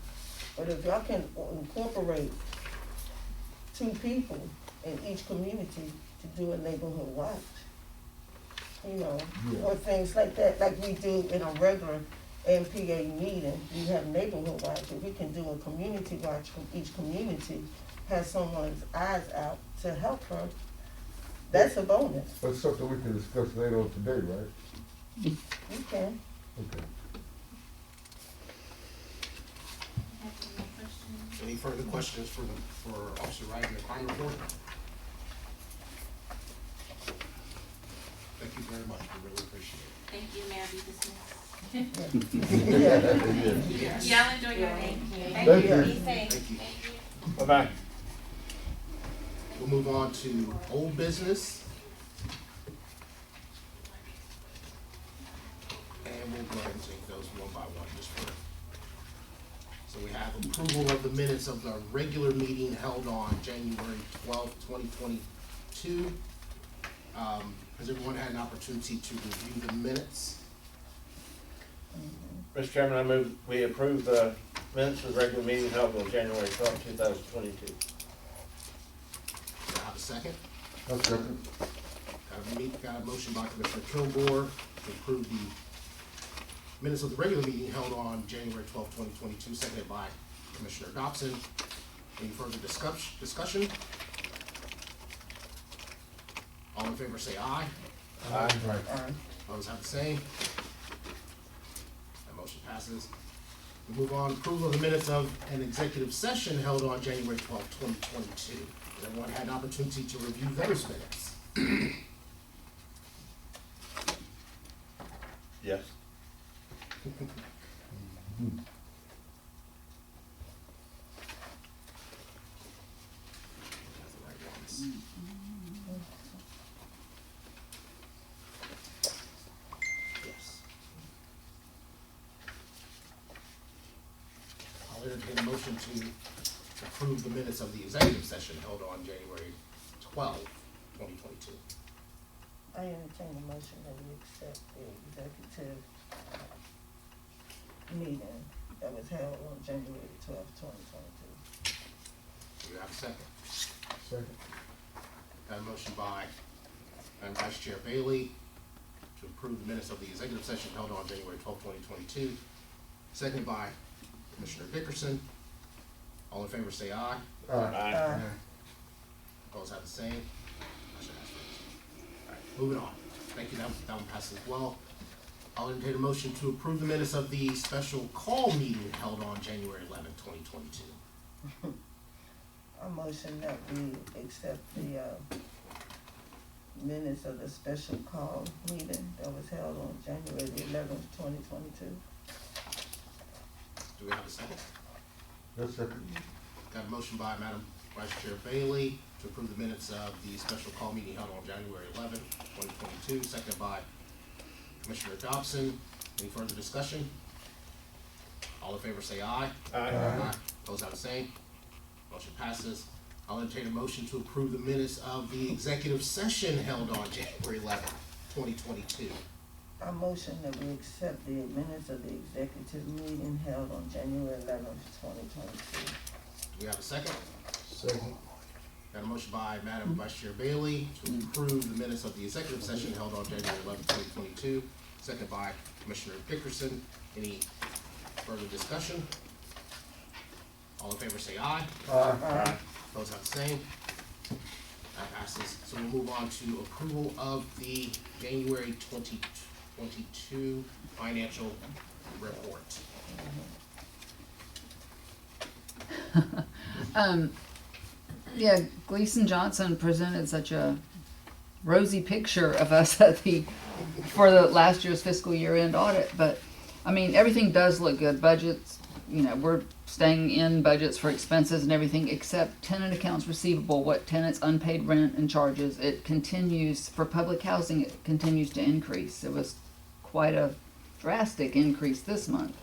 [SPEAKER 14] But if y'all can incorporate 2 people in each community to do a neighborhood watch, or things like that, like we do in a regular NPA meeting, we have neighborhood watch, if we can do a community watch from each community, have someone's eyes out to help her, that's a bonus.
[SPEAKER 15] That's something we can discuss later on today, right?
[SPEAKER 14] You can.
[SPEAKER 15] Okay.
[SPEAKER 4] Any further questions for Officer Wright in the crime report? Thank you very much, we really appreciate it.
[SPEAKER 13] Thank you, ma'am. Be dismissed.
[SPEAKER 4] Yes.
[SPEAKER 13] Y'all enjoy your day.
[SPEAKER 15] Thank you.
[SPEAKER 13] Be safe.
[SPEAKER 4] Thank you.
[SPEAKER 6] Bye-bye.
[SPEAKER 4] We'll move on to old business. And we'll go ahead and take those one by one just for. So we have approval of the minutes of the regular meeting held on January 12th, 2022. Has everyone had an opportunity to review the minutes?
[SPEAKER 6] Mr. Chairman, I move we approve the minutes of the regular meeting held on January 12th, 2022.
[SPEAKER 4] Do I have a second?
[SPEAKER 15] I'll second.
[SPEAKER 4] Got a motion by Commissioner Kilgore to approve the minutes of the regular meeting held on January 12, 2022, seconded by Commissioner Dobson. Any further discussion? All in favor say aye.
[SPEAKER 6] Aye.
[SPEAKER 4] Opposed have the same. That motion passes. We move on, approval of the minutes of an executive session held on January 12, 2022. Has everyone had an opportunity to review those minutes?
[SPEAKER 2] Yes.
[SPEAKER 4] That's the right ones. Yes. I'll entertain a motion to approve the minutes of the executive session held on January 12, 2022.
[SPEAKER 14] I entertain a motion that we accept the executive meeting that was held on January 12th, 2022.
[SPEAKER 4] Do you have a second?
[SPEAKER 15] Second.
[SPEAKER 4] Got a motion by Madam Vice Chair Bailey to approve the minutes of the executive session held on January 12, 2022. Seconded by Commissioner Dickerson. All in favor say aye.
[SPEAKER 6] Aye.
[SPEAKER 4] Opposed have the same. Motion has failed. All right, moving on. Thank you, that one passes as well. I'll entertain a motion to approve the minutes of the special call meeting held on January 11, 2022.
[SPEAKER 14] A motion that we accept the minutes of the special call meeting that was held on January the 11th, 2022.
[SPEAKER 4] Do we have a second?
[SPEAKER 15] That's second.
[SPEAKER 4] Got a motion by Madam Vice Chair Bailey to approve the minutes of the special call meeting held on January 11, 2022, seconded by Commissioner Dobson. Any further discussion? All in favor say aye.
[SPEAKER 6] Aye.
[SPEAKER 4] Opposed have the same. Motion passes. I'll entertain a motion to approve the minutes of the executive session held on January 11, 2022.
[SPEAKER 14] A motion that we accept the minutes of the executive meeting held on January 11th, 2022.
[SPEAKER 4] Do we have a second?
[SPEAKER 15] Second.
[SPEAKER 4] Got a motion by Madam Vice Chair Bailey to approve the minutes of the executive session held on January 11, 2022, seconded by Commissioner Dickerson. Any further discussion? All in favor say aye.
[SPEAKER 15] Aye.
[SPEAKER 4] Opposed have the same. That passes. So we'll move on to approval of the January 2022 financial report.
[SPEAKER 5] Yeah, Gleason Johnson presented such a rosy picture of us at for the last year's fiscal year end audit, but I mean, everything does look good. Budgets, we're staying in budgets for expenses and everything except tenant accounts receivable, what tenants unpaid rent and charges. It continues, for public housing, it continues to increase. It was quite a drastic increase this month.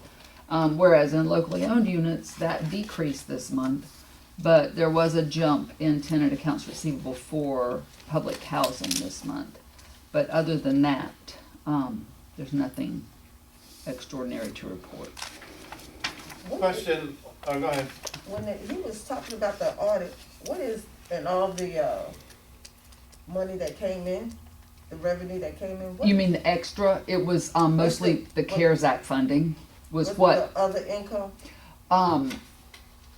[SPEAKER 5] Whereas in locally owned units, that decreased this month. But there was a jump in tenant accounts receivable for public housing this month. But other than that, there's nothing extraordinary to report.
[SPEAKER 6] Question, go ahead.
[SPEAKER 14] When he was talking about the audit, what is, and all the money that came in, the revenue that came in?
[SPEAKER 5] You mean the extra? It was mostly the CARES Act funding was what?
[SPEAKER 14] The other income?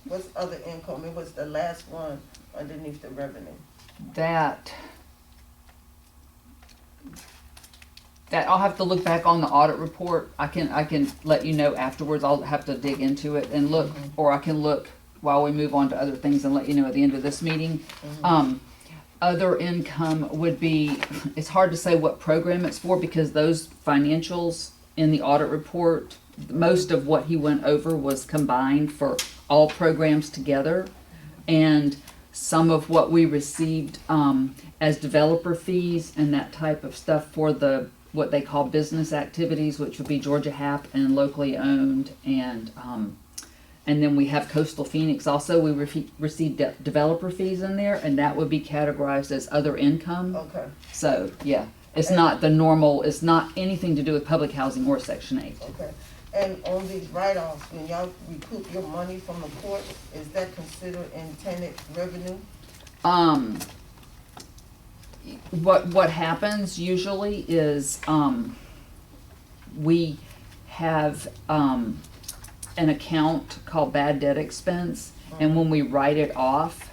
[SPEAKER 14] What's other income? It was the last one underneath the revenue.
[SPEAKER 5] That I'll have to look back on the audit report. I can let you know afterwards. I'll have to dig into it and look, or I can look while we move on to other things and let you know at the end of this meeting. Other income would be, it's hard to say what program it's for because those financials in the audit report, most of what he went over was combined for all programs together, and some of what we received as developer fees and that type of stuff for the what they call business activities, which would be Georgia HAP and locally owned, and then we have Coastal Phoenix also. We received developer fees in there, and that would be categorized as other income.
[SPEAKER 14] Okay.
[SPEAKER 5] So yeah, it's not the normal. It's not anything to do with public housing or Section 8.
[SPEAKER 14] Okay. And on these write-offs, when y'all recoup your money from the court, is that considered in tenant revenue?
[SPEAKER 5] What happens usually is we have, an account called bad debt expense, and when we write it off,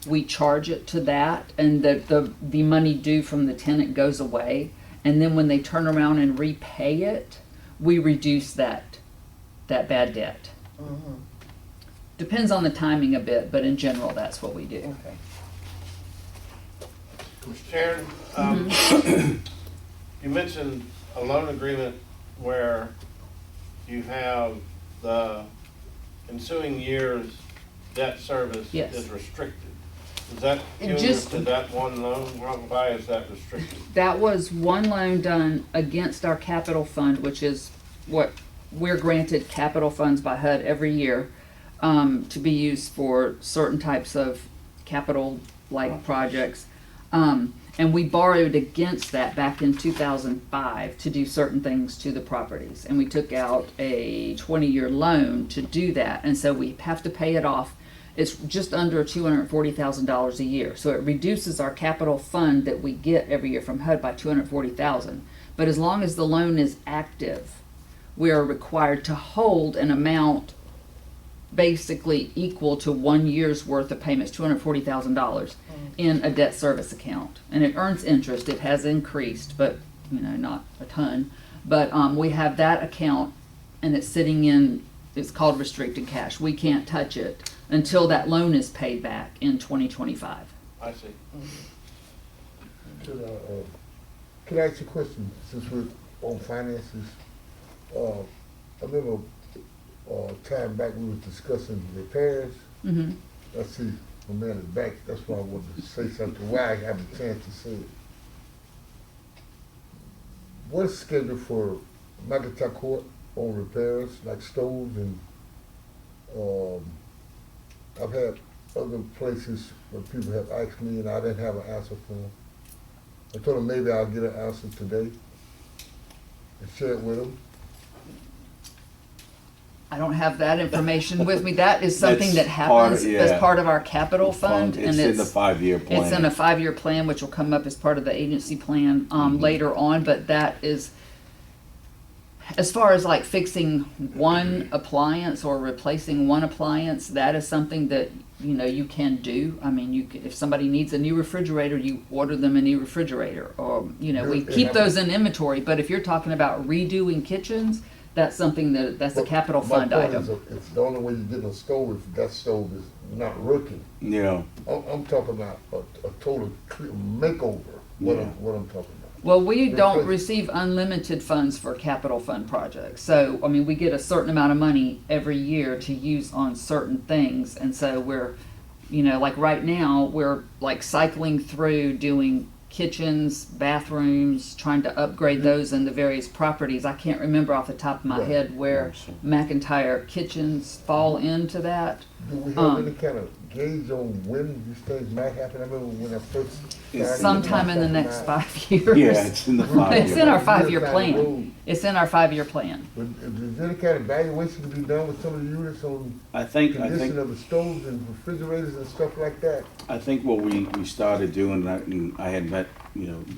[SPEAKER 5] we charge it to that, and the money due from the tenant goes away, and then when they turn around and repay it, we reduce that bad debt. Depends on the timing a bit, but in general, that's what we do.
[SPEAKER 14] Okay.
[SPEAKER 6] Sharon, you mentioned a loan agreement where you have the ensuing year's debt service
[SPEAKER 5] Yes.
[SPEAKER 6] is restricted. Is that
[SPEAKER 5] It
[SPEAKER 6] peculiar
[SPEAKER 5] just-
[SPEAKER 6] to that one loan? Why is that restricted?
[SPEAKER 5] That was one loan done against our capital fund, which is what we're granted capital funds by HUD every year, to be used for certain types of capital-like projects. And we borrowed against that back in 2005 to do certain things to the properties. And we took out a 20-year loan to do that. And so we have to pay it off. It's just under $240,000 a year. So it reduces our capital fund that we get every year from HUD by $240,000. But as long as the loan is active, we are required to hold an amount basically equal to 1 year's worth of payments, $240,000, in a debt service account. And it earns interest. It has increased, but not a ton. But we have that account, and it's sitting in, it's called restricted cash. We can't touch it until that loan is paid back in 2025.
[SPEAKER 6] I see.
[SPEAKER 15] Can I ask you a question, since we're on finances? I remember time back we was discussing repairs.
[SPEAKER 5] Mm-hmm.
[SPEAKER 15] Let's see, a minute back, that's why I wanted to say something, why I have a chance to say it. What's scheduled for McIntyre Court on repairs, like stoves and, I've had other places where people have asked me and I didn't have an answer for them. I told them maybe I'll get an answer today and share it with them.
[SPEAKER 5] I don't have that information with me. That is something
[SPEAKER 2] That's
[SPEAKER 5] that happens
[SPEAKER 2] part-
[SPEAKER 5] as
[SPEAKER 2] yeah.
[SPEAKER 5] part of our capital fund.
[SPEAKER 2] It's in the 5-year plan.
[SPEAKER 5] It's in a 5-year plan, which will come up as part of the agency plan later on, but that is, as far as like fixing one appliance or replacing one appliance, that is something that, you can do. I mean, if somebody needs a new refrigerator, you order them a new refrigerator, or, we keep those in inventory, but if you're talking about redoing kitchens, that's something that's a capital fund
[SPEAKER 15] My point
[SPEAKER 5] item.
[SPEAKER 15] is, it's the only way you get a stove if that stove is not working.
[SPEAKER 2] Yeah.
[SPEAKER 15] I'm talking about a total makeover, what
[SPEAKER 2] Yeah.
[SPEAKER 15] I'm talking about.
[SPEAKER 5] Well, we don't receive unlimited funds for capital fund projects. So, we get a certain amount of money every year to use on certain things. And so we're, like right now, we're like cycling through doing kitchens, bathrooms, trying to upgrade those in the various properties. I can't remember off the top of my head where McIntyre kitchens fall into that.
[SPEAKER 15] Do we have any kind of gauge on when these things might happen? I remember when I first started.
[SPEAKER 5] Sometime in the next 5 years.
[SPEAKER 2] Yeah, it's in the 5-year.
[SPEAKER 5] It's in our
[SPEAKER 15] plan.
[SPEAKER 5] 5-year plan. It's in our 5-year plan.
[SPEAKER 15] But is there any kind of evaluation to be done with some of the units on
[SPEAKER 2] I think
[SPEAKER 15] condition of the stoves and refrigerators and stuff like that?
[SPEAKER 2] I think what we started doing, and I had met,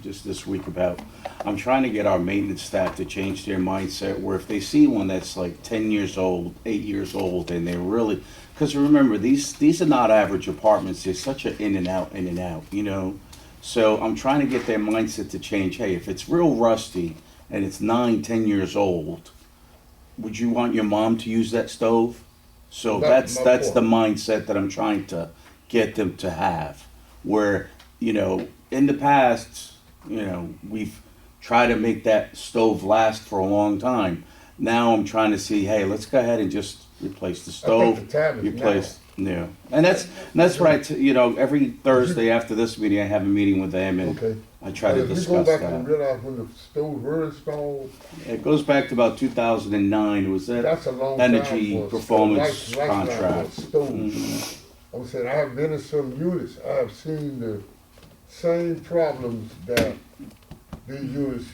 [SPEAKER 2] just this week about, I'm trying to get our maintenance staff to change their mindset where if they see one that's like 10 years old, 8 years old, and they're really, because remember, these are not average apartments. They're such an in and out, So I'm trying to get their mindset to change. Hey, if it's real rusty and it's 9, 10 years old, would you want your mom to use that stove? So that's the mindset that I'm trying to get them to have. Where, in the past, we've tried to make that stove last for a long time. Now I'm trying to see, hey, let's go ahead and just replace the stove.
[SPEAKER 15] I think the time is
[SPEAKER 2] replace, and that's what every Thursday after this meeting, I have a meeting with them, and I try to discuss
[SPEAKER 15] If you go back
[SPEAKER 2] that.
[SPEAKER 15] and realize when the stoves were installed,
[SPEAKER 2] It goes back to about 2009. It was that
[SPEAKER 15] that's a long time
[SPEAKER 2] energy
[SPEAKER 15] for a
[SPEAKER 2] performance
[SPEAKER 15] lifetime for a
[SPEAKER 2] contract.
[SPEAKER 15] stove.
[SPEAKER 2] Mhm.
[SPEAKER 15] I'm saying, I have been in some units, I have seen the same problems that these units,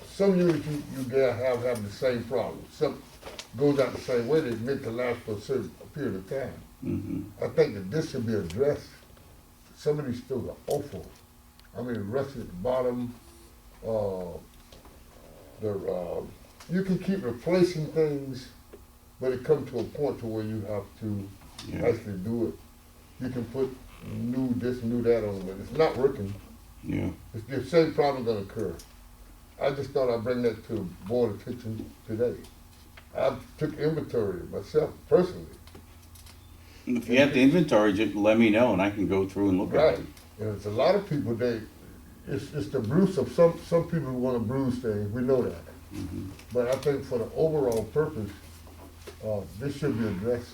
[SPEAKER 15] some units you dare have the same problem. Some goes out the same way, they're meant to last for a certain period of time.
[SPEAKER 2] Mhm.
[SPEAKER 15] I think that this should be addressed. Some of these stoves are awful. I mean, rusted at the bottom, you can keep replacing things, but it comes to a point to where you have to
[SPEAKER 2] Yeah.
[SPEAKER 15] actually do it. You can put new this, new that on, but it's not working.
[SPEAKER 2] Yeah.
[SPEAKER 15] It's the same problem gonna occur. I just thought I'd bring that to board attention today. I took inventory myself personally.
[SPEAKER 2] If you have the inventory, just let me know and I can go through and look at
[SPEAKER 15] Right.
[SPEAKER 2] it.
[SPEAKER 15] And it's a lot of people, it's the bruise of some people who wanna bruise things, we know that.
[SPEAKER 2] Mhm.
[SPEAKER 15] But I think for the overall purpose, this should be addressed.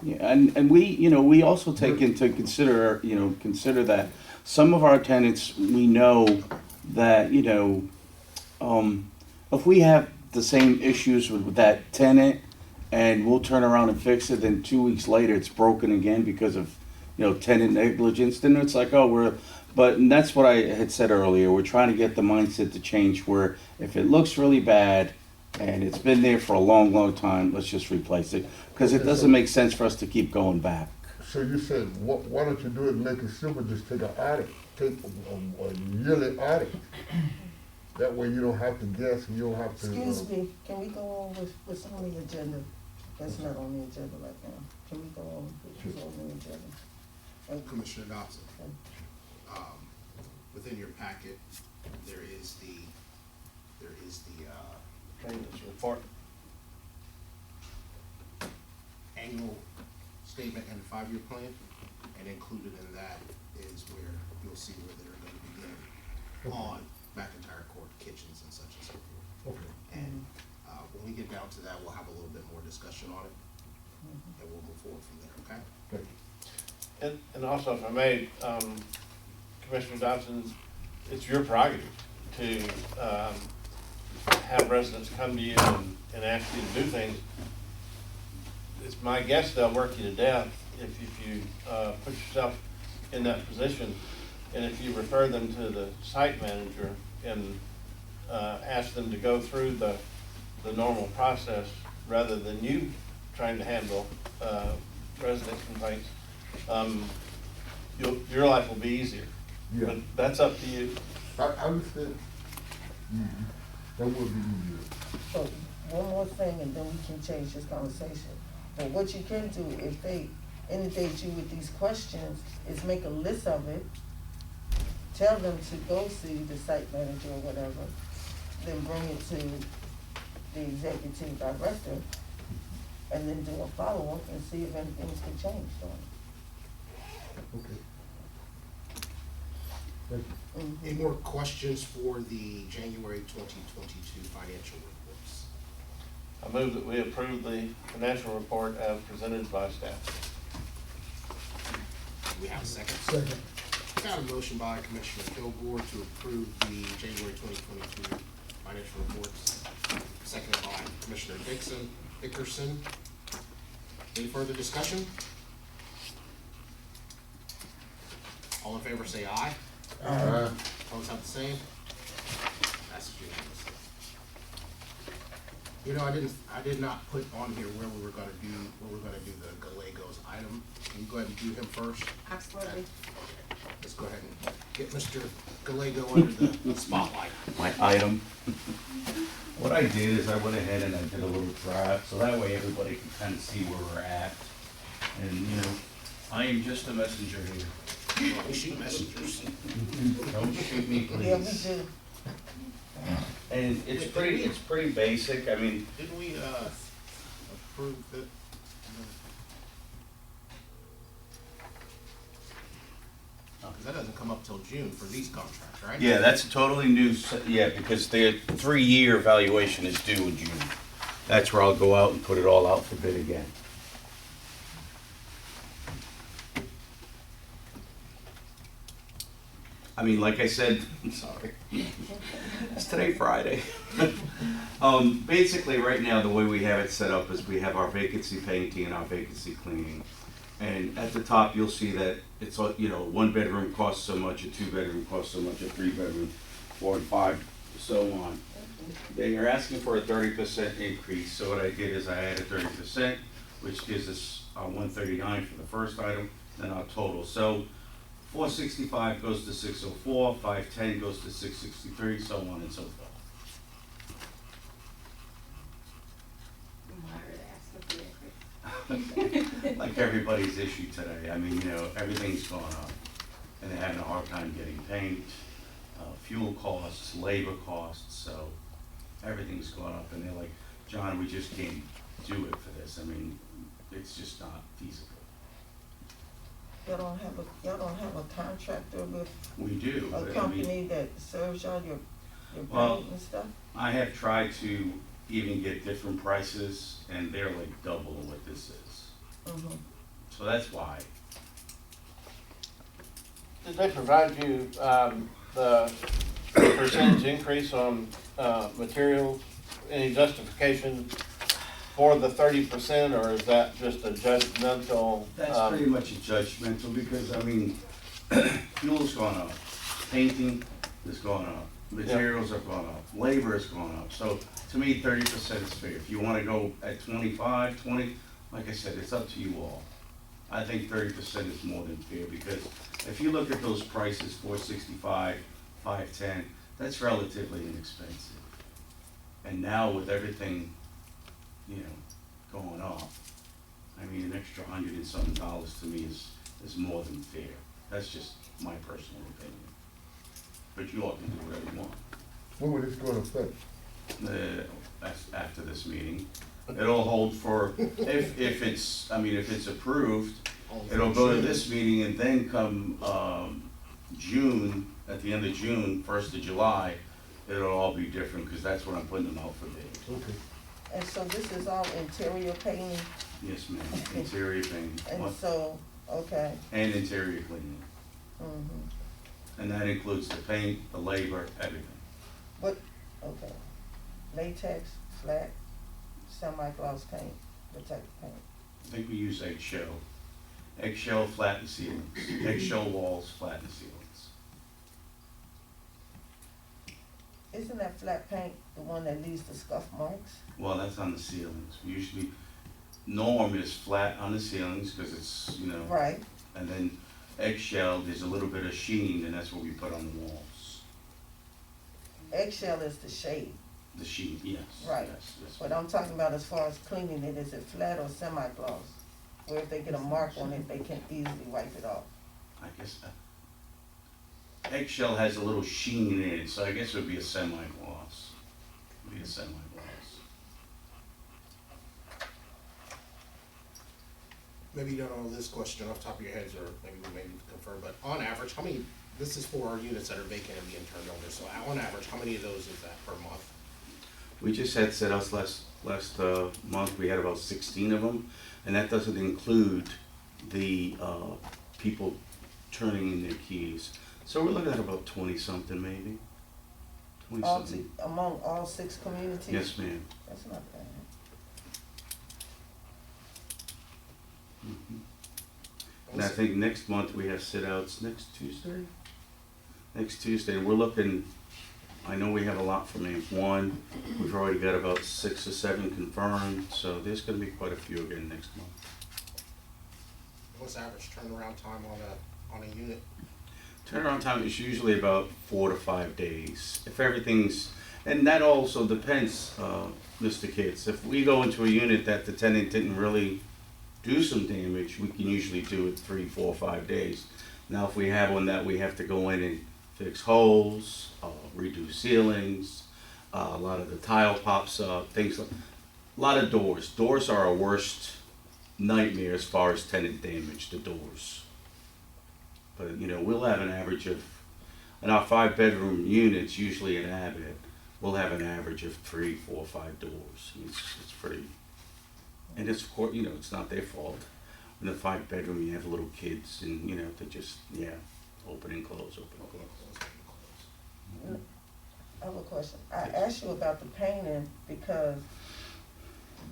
[SPEAKER 2] Yeah, and we, we also take into consider that some of our tenants, we know that, if we have the same issues with that tenant and we'll turn around and fix it, then 2 weeks later it's broken again because of, tenant negligence, then it's like, and that's what I had said earlier, we're trying to get the mindset to change where if it looks really bad and it's been there for a long, long time, let's just replace it. Because it doesn't make sense for us to keep going back.
[SPEAKER 15] So you said, why don't you do it and make it simple, just take an audit, take a yearly audit. That way you don't have to guess, and you don't have to.
[SPEAKER 14] Excuse me, can we go on with what's on the agenda? That's not on the agenda right now. Can we go on with what's on the agenda?
[SPEAKER 4] Commissioner Dodson, within your packet, there is the
[SPEAKER 6] Maintenance report.
[SPEAKER 4] annual statement and 5-year plan, and included in that is where you'll see where they're gonna begin on McIntyre Court kitchens and such and so forth.
[SPEAKER 15] Okay.
[SPEAKER 4] And, when we get down to that, we'll have a little bit more discussion on it, and we'll move forward from there, okay?
[SPEAKER 15] Thank you.
[SPEAKER 6] And also, if I may, Commissioner Dodson, it's your prerogative to have residents come to you and ask you to do things. It's my guess they'll work you to death if you put yourself in that position. And if you refer them to the site manager and ask them to go through the normal process rather than you trying to handle resident complaints, your life will be easier.
[SPEAKER 15] Yeah.
[SPEAKER 6] But that's up to you.
[SPEAKER 15] I understand. That would be easier.
[SPEAKER 14] So, one more thing, and then we can change this conversation. But what you can do, if they inundate you with these questions, is make a list of it, tell them to go see the site manager or whatever, then bring it to the executive director, and then do a follow-up and see if anything's been changed on it.
[SPEAKER 15] Okay. Thank you.
[SPEAKER 4] Any more questions for the January 2022 financial reports?
[SPEAKER 6] I move that we approve the financial report as presented by staff.
[SPEAKER 4] Do we have a second?
[SPEAKER 7] Second.
[SPEAKER 4] Got a motion by Commissioner Kilgore to approve the January 2022 financial reports, seconded by Commissioner Dickerson. Any further discussion? All in favor say aye. Opposed have the same. That's unanimous. I did not put on here where we're gonna do the Gallegos item. Can you go ahead and do him first?
[SPEAKER 11] Absolutely.
[SPEAKER 4] Let's go ahead and get Mr. Gallego under the spotlight.
[SPEAKER 2] My item. What I did is I went ahead and I did a little draft, so that way everybody can kind of see where we're at. And, I am just a messenger here.
[SPEAKER 4] We shoot messengers.
[SPEAKER 2] Don't shoot me,
[SPEAKER 14] Yeah, we
[SPEAKER 2] please.
[SPEAKER 14] do.
[SPEAKER 2] And it's pretty basic, I mean,
[SPEAKER 4] Didn't we, approve that? Because that doesn't come up till June for these contracts, right?
[SPEAKER 2] yeah, that's a totally new, because their 3-year evaluation is due in June. That's where I'll go out and put it all out for bid again. I mean, like I said, I'm sorry. It's today Friday. Basically, right now, the way we have it set up is we have our vacancy painting and our vacancy cleaning. And at the top, you'll see that it's, 1 bedroom costs so much, a 2 bedroom costs so much, a 3 bedroom, 4 and 5, so on. They are asking for a 30% increase, so what I did is I added 30%, which gives us 139 for the first item, then our total. So 465 goes to 604, 510 goes to 663, so on and so forth. like everybody's issue today. I mean, you know, everything's gone up, and they're having a hard time getting paint, fuel costs, labor costs, so everything's gone up, and they're like, John, we just can't do it for this. I mean, it's just not feasible.
[SPEAKER 14] Y'all don't have a contractor with
[SPEAKER 2] We do,
[SPEAKER 14] a
[SPEAKER 2] but I mean,
[SPEAKER 14] company that serves y'all your
[SPEAKER 2] Well,
[SPEAKER 14] paint and stuff?
[SPEAKER 2] I have tried to even get different prices, and they're like double what this is.
[SPEAKER 14] Mm-hmm.
[SPEAKER 2] So that's why.
[SPEAKER 6] Did they provide you, the percentage increase on, materials? Any justification for the 30%, or is that just a judgmental?
[SPEAKER 2] That's pretty much a judgmental, because, I mean, fuel's gone up, painting has gone up, materials have gone up, labor has gone up. So to me, 30% is fair. If you wanna go at 25, 20, like I said, it's up to you all. I think 30% is more than fair, because if you look at those prices, 465, 510, that's relatively inexpensive. And now with everything, you know, going up, I mean, an extra $100 and something to me is more than fair. That's just my personal opinion. But you all can do whatever you want.
[SPEAKER 15] When will this go into effect?
[SPEAKER 2] That's after this meeting. It'll hold for, if it's, I mean, if it's approved, it'll go to this meeting, and then come, June, at the end of June, 1st of July, it'll all be different, because that's when I'm putting them out for bid.
[SPEAKER 15] Okay.
[SPEAKER 14] And so this is all interior painting,
[SPEAKER 2] Yes, ma'am, interior painting.
[SPEAKER 14] and so, okay.
[SPEAKER 2] And interior cleaning.
[SPEAKER 14] Mm-hmm.
[SPEAKER 2] And that includes the paint, the labor, everything.
[SPEAKER 14] What, okay. Latex, flat, semi-gloss paint, what type of paint?
[SPEAKER 2] I think we use eggshell. Eggshell, flatten ceilings. Eggshell walls, flatten ceilings.
[SPEAKER 14] Isn't that flat paint the one that leaves the scuff marks?
[SPEAKER 2] Well, that's on the ceilings. Usually, norm is flat on the ceilings, because it's, you know.
[SPEAKER 14] Right.
[SPEAKER 2] And then eggshell, there's a little bit of sheen, and that's what we put on the walls.
[SPEAKER 14] Eggshell is the shade,
[SPEAKER 2] The sheen, yes.
[SPEAKER 14] right?
[SPEAKER 2] Yes.
[SPEAKER 14] But I'm talking about as far as cleaning it, is it flat or semi-gloss? Where if they get a mark on it, they can easily wipe it off.
[SPEAKER 2] I guess, eggshell has a little sheen in it, so I guess it would be a semi-gloss. Be a semi-gloss.
[SPEAKER 4] Maybe you don't know this question off the top of your heads, or maybe we may need to confer, but on average, how many, this is for our units that are vacant and being turned over, so on average, how many of those is that per month?
[SPEAKER 2] We just had set us last month, we had about 16 of them, and that doesn't include the people turning in their keys. So we're looking at about 20-something maybe. 20-something.
[SPEAKER 14] Among all 6 communities?
[SPEAKER 2] Yes, ma'am.
[SPEAKER 14] That's not bad.
[SPEAKER 2] Mhm. And I think next month we have sit-outs next Tuesday? Next Tuesday, and we're looking, I know we have a lot from AMP1. We've already got about 6 or 7 confirmed, so there's gonna be quite a few again next month.
[SPEAKER 4] What's the average turnaround time on a unit?
[SPEAKER 2] Turnaround time is usually about 4 to 5 days. If everything's, and that also depends, Mr. Kitts. If we go into a unit that the tenant didn't really do some damage, we can usually do it 3, 4, 5 days. Now, if we have one that we have to go in and fix holes, redo ceilings, a lot of the tile pops up, things like, a lot of doors. Doors are our worst nightmare as far as tenant damage, the doors. But, you know, we'll have an average of, in our 5-bedroom units, usually in Abbott, we'll have an average of 3, 4, 5 doors. I mean, it's pretty, and it's, you know, it's not their fault. In a 5-bedroom, you have little kids, and, you know, they just, yeah, open and close, open and close.
[SPEAKER 14] I have a question. I asked you about the painting because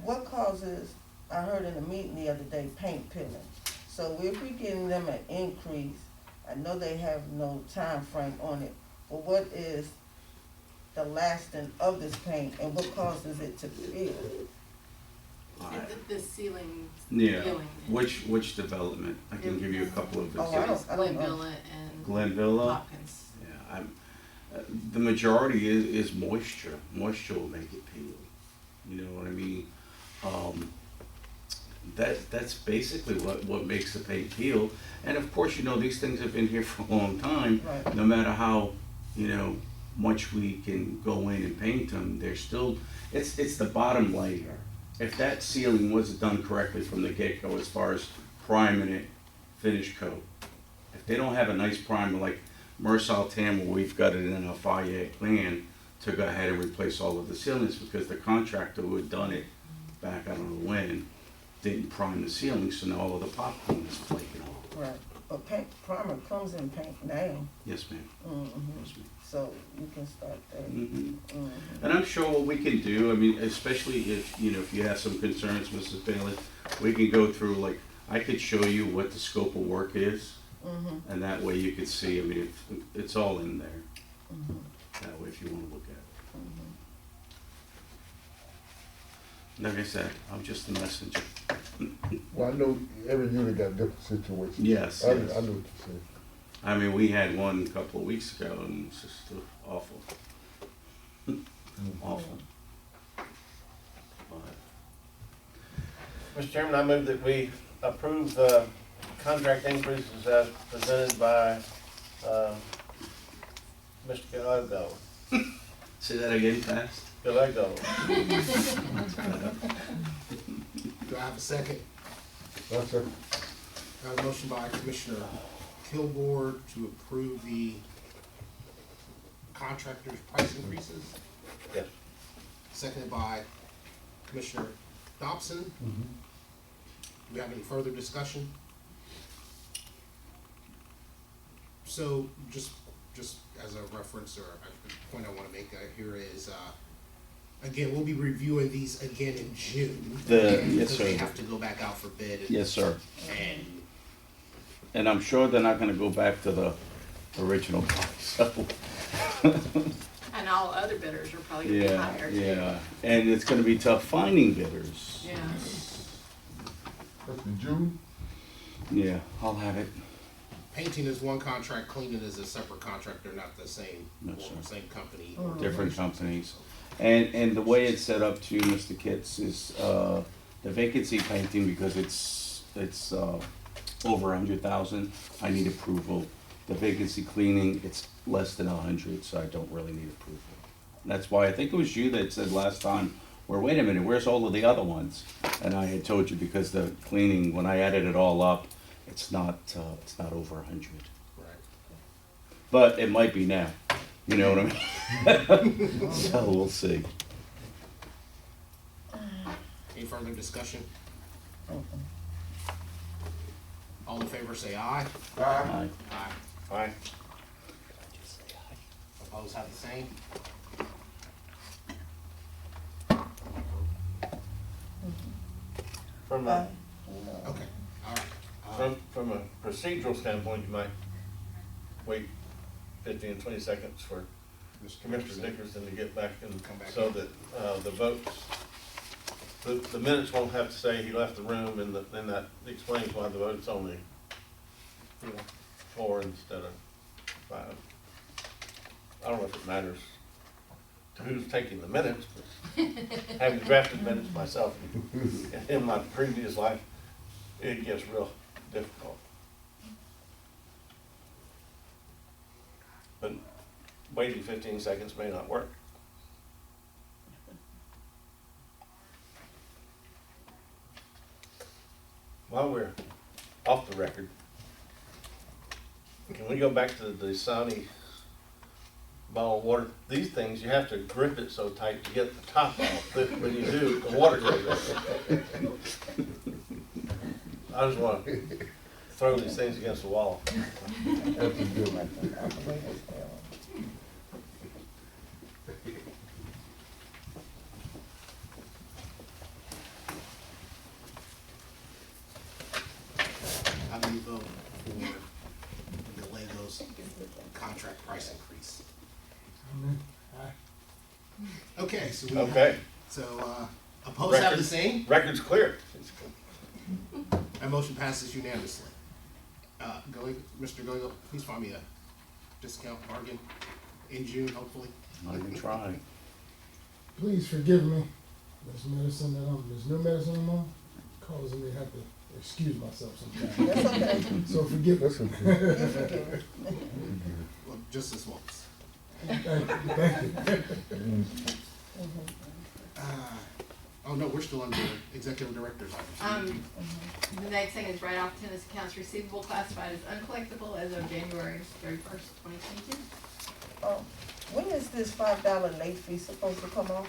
[SPEAKER 14] what causes, I heard in the meeting the other day, paint peeling. So if we're giving them an increase, I know they have no time frame on it, but what is the lasting of this paint and what causes it to peel?
[SPEAKER 1] The ceiling.
[SPEAKER 2] Yeah,
[SPEAKER 1] peeling.
[SPEAKER 2] which development? I can give you a couple of
[SPEAKER 14] Oh, I
[SPEAKER 2] examples.
[SPEAKER 14] don't know.
[SPEAKER 1] Glenvilla and
[SPEAKER 2] Glenvilla?
[SPEAKER 1] Hopkins.
[SPEAKER 2] Yeah, the majority is moisture. Moisture will make it peel. You know what I mean? that's basically what makes the paint peel. And of course, you know, these things have been here for a long time.
[SPEAKER 14] Right.
[SPEAKER 2] No matter how, you know, much we can go in and paint them, they're still, it's the bottom layer. If that sealing wasn't done correctly from the get-go as far as priming it, finish coat, if they don't have a nice primer like Mersal Tam, where we've got it in a 5-year plan to go ahead and replace all of the ceilings, because the contractor who had done it back, I don't know when, didn't prime the ceiling, so now all of the popcorn is flaking off.
[SPEAKER 14] Right, but paint, primer comes in paint now.
[SPEAKER 2] Yes, ma'am. Yes, ma'am.
[SPEAKER 14] So you can start there.
[SPEAKER 2] And I'm sure what we can do, I mean, especially if, you know, if you have some concerns, Mrs. Bailey, we can go through, like, I could show you what the scope of work is, and that way you could see, I mean, it's all in there. That way if you wanna look at it. Like I said, I'm just a messenger.
[SPEAKER 15] Well, I know every unit got different situations.
[SPEAKER 2] Yes,
[SPEAKER 15] I know
[SPEAKER 2] yes.
[SPEAKER 15] what you're saying.
[SPEAKER 2] I mean, we had one a couple of weeks ago, and it's just awful. Awful. But
[SPEAKER 6] Mr. Chairman, I move that we approve the contract increases as presented by, Mr. Gallego.
[SPEAKER 2] say that again fast.
[SPEAKER 6] Gallego.
[SPEAKER 4] Do I have a second?
[SPEAKER 15] That's it.
[SPEAKER 4] I have a motion by Commissioner Kilgore to approve the contractor's price increases.
[SPEAKER 6] Yes.
[SPEAKER 4] Seconded by Commissioner Dobson. Do we have any further discussion? So just as a reference or a point I want to make here is, again, we'll be reviewing these again in June.
[SPEAKER 2] Yes,
[SPEAKER 4] Because
[SPEAKER 2] sir.
[SPEAKER 4] they have to go back out for bid.
[SPEAKER 2] Yes, sir.
[SPEAKER 4] And
[SPEAKER 2] And I'm sure they're not gonna go back to the original price, so.
[SPEAKER 1] And all other bidders are probably gonna be
[SPEAKER 2] Yeah,
[SPEAKER 1] higher too.
[SPEAKER 2] yeah, and it's gonna be tough finding bidders.
[SPEAKER 1] Yeah.
[SPEAKER 15] That's in June?
[SPEAKER 2] Yeah, I'll have it.
[SPEAKER 4] painting is one contract, cleaning is a separate contract. They're not the same,
[SPEAKER 2] No,
[SPEAKER 4] or
[SPEAKER 2] sir.
[SPEAKER 4] same company.
[SPEAKER 2] Different companies. And the way it's set up too, Mr. Kitts, is, the vacancy painting, because it's over 100,000, I need approval. The vacancy cleaning, it's less than 100, so I don't really need approval. And that's why I think it was you that said last time, well, wait a minute, where's all of the other ones? And I had told you because the cleaning, when I added it all up, it's not over 100.
[SPEAKER 4] Right.
[SPEAKER 2] But it might be now, you know what I mean? So we'll see.
[SPEAKER 4] Any further discussion? All in favor say aye.
[SPEAKER 2] Aye.
[SPEAKER 4] Aye.
[SPEAKER 6] Aye.
[SPEAKER 4] Opposed have the same.
[SPEAKER 6] From a,
[SPEAKER 4] Okay, all right.
[SPEAKER 6] from a procedural standpoint, you might wait 15 and 20 seconds for Commissioner Dickerson to get back and
[SPEAKER 4] Come back
[SPEAKER 6] so
[SPEAKER 4] in.
[SPEAKER 6] that the votes, the minutes won't have to say he left the room, and then that explains why the vote's only 4 instead of 5. I don't know if it matters to who's taking the minutes, but having drafted minutes myself in my previous life, it gets real difficult. But waiting 15 seconds may not work. While we're off the record, can we go back to the Dasani bottle of water? These things, you have to grip it so tight to get the top off, that when you do, the water goes out. I just want to throw these things against the wall.
[SPEAKER 15] That's a good one.
[SPEAKER 4] How do you vote for Galego's contract price increase? Okay, so we
[SPEAKER 6] Okay.
[SPEAKER 4] opposed have the same?
[SPEAKER 6] Record's clear.
[SPEAKER 4] That motion passes unanimously. Mr. Gallego, please find me a discount bargain in June, hopefully.
[SPEAKER 2] Not even try.
[SPEAKER 7] Please forgive me. There's medicine that there's no medicine I'm on. causing me to have to excuse myself sometimes.
[SPEAKER 14] That's okay.
[SPEAKER 7] So forgive us.
[SPEAKER 15] That's okay.
[SPEAKER 14] You forgive me.
[SPEAKER 4] Well, just this once.
[SPEAKER 7] Thank you, thank you.
[SPEAKER 4] Oh, no, we're still under executive director's office.
[SPEAKER 1] The next thing is write off tennis accounts receivable classified as uncollectible as of January 31st, 2022.
[SPEAKER 14] When is this $5 late fee supposed to come off?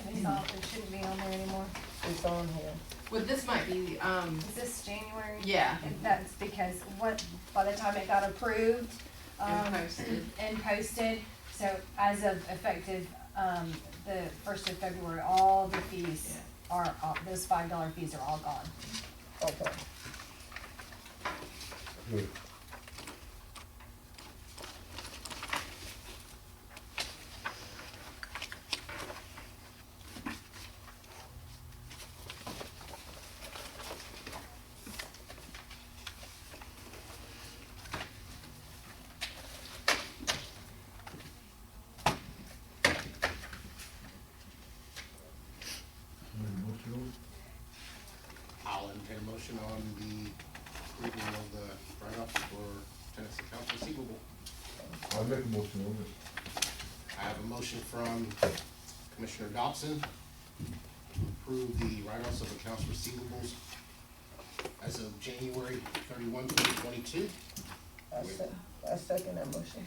[SPEAKER 16] It's off, it shouldn't be on there anymore.
[SPEAKER 14] It's on here.
[SPEAKER 1] Well, this might be,
[SPEAKER 16] Is this January?
[SPEAKER 1] yeah.
[SPEAKER 16] And that's because by the time it got approved,
[SPEAKER 1] And posted.
[SPEAKER 16] and posted, so as of effective, the 1st of February, all the fees are, those $5 fees are all gone.
[SPEAKER 14] Okay.
[SPEAKER 15] Good. Make a motion on it?
[SPEAKER 4] I'll entertain a motion on the reading of the write-offs for tennis accounts receivable.
[SPEAKER 15] I'll make a motion on it.
[SPEAKER 4] I have a motion from Commissioner Dobson to approve the write-offs of accounts receivables as of January 31, 2022.
[SPEAKER 14] I second that motion.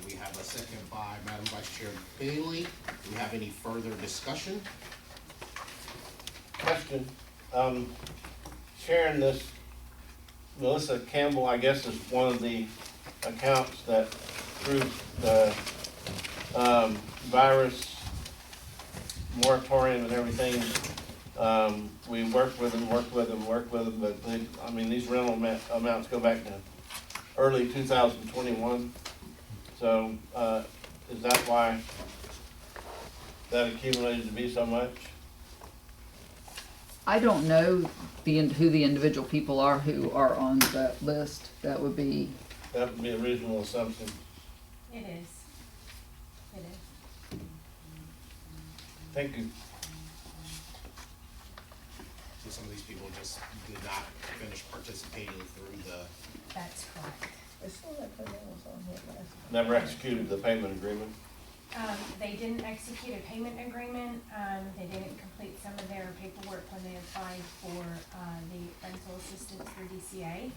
[SPEAKER 4] We have a second by Madam Vice Chair Bailey. Do we have any further discussion?
[SPEAKER 6] Question, Sharon, this Melissa Campbell, I guess, is one of the accounts that through the, virus moratorium and everything, we worked with them, but they, I mean, these rental amounts go back to early 2021. So, is that why that accumulated to be so much?
[SPEAKER 5] I don't know who the individual people are who are on that list. That would be,
[SPEAKER 6] That would be a reasonable assumption.
[SPEAKER 16] It is. It is.
[SPEAKER 6] Thank you.
[SPEAKER 4] So some of these people just did not finish participating through the,
[SPEAKER 16] That's correct.
[SPEAKER 14] It seemed like her name was on here last time.
[SPEAKER 6] Never executed the payment agreement.
[SPEAKER 16] They didn't execute a payment agreement, they didn't complete some of their paperwork when they applied for, the rental assistance through DCA.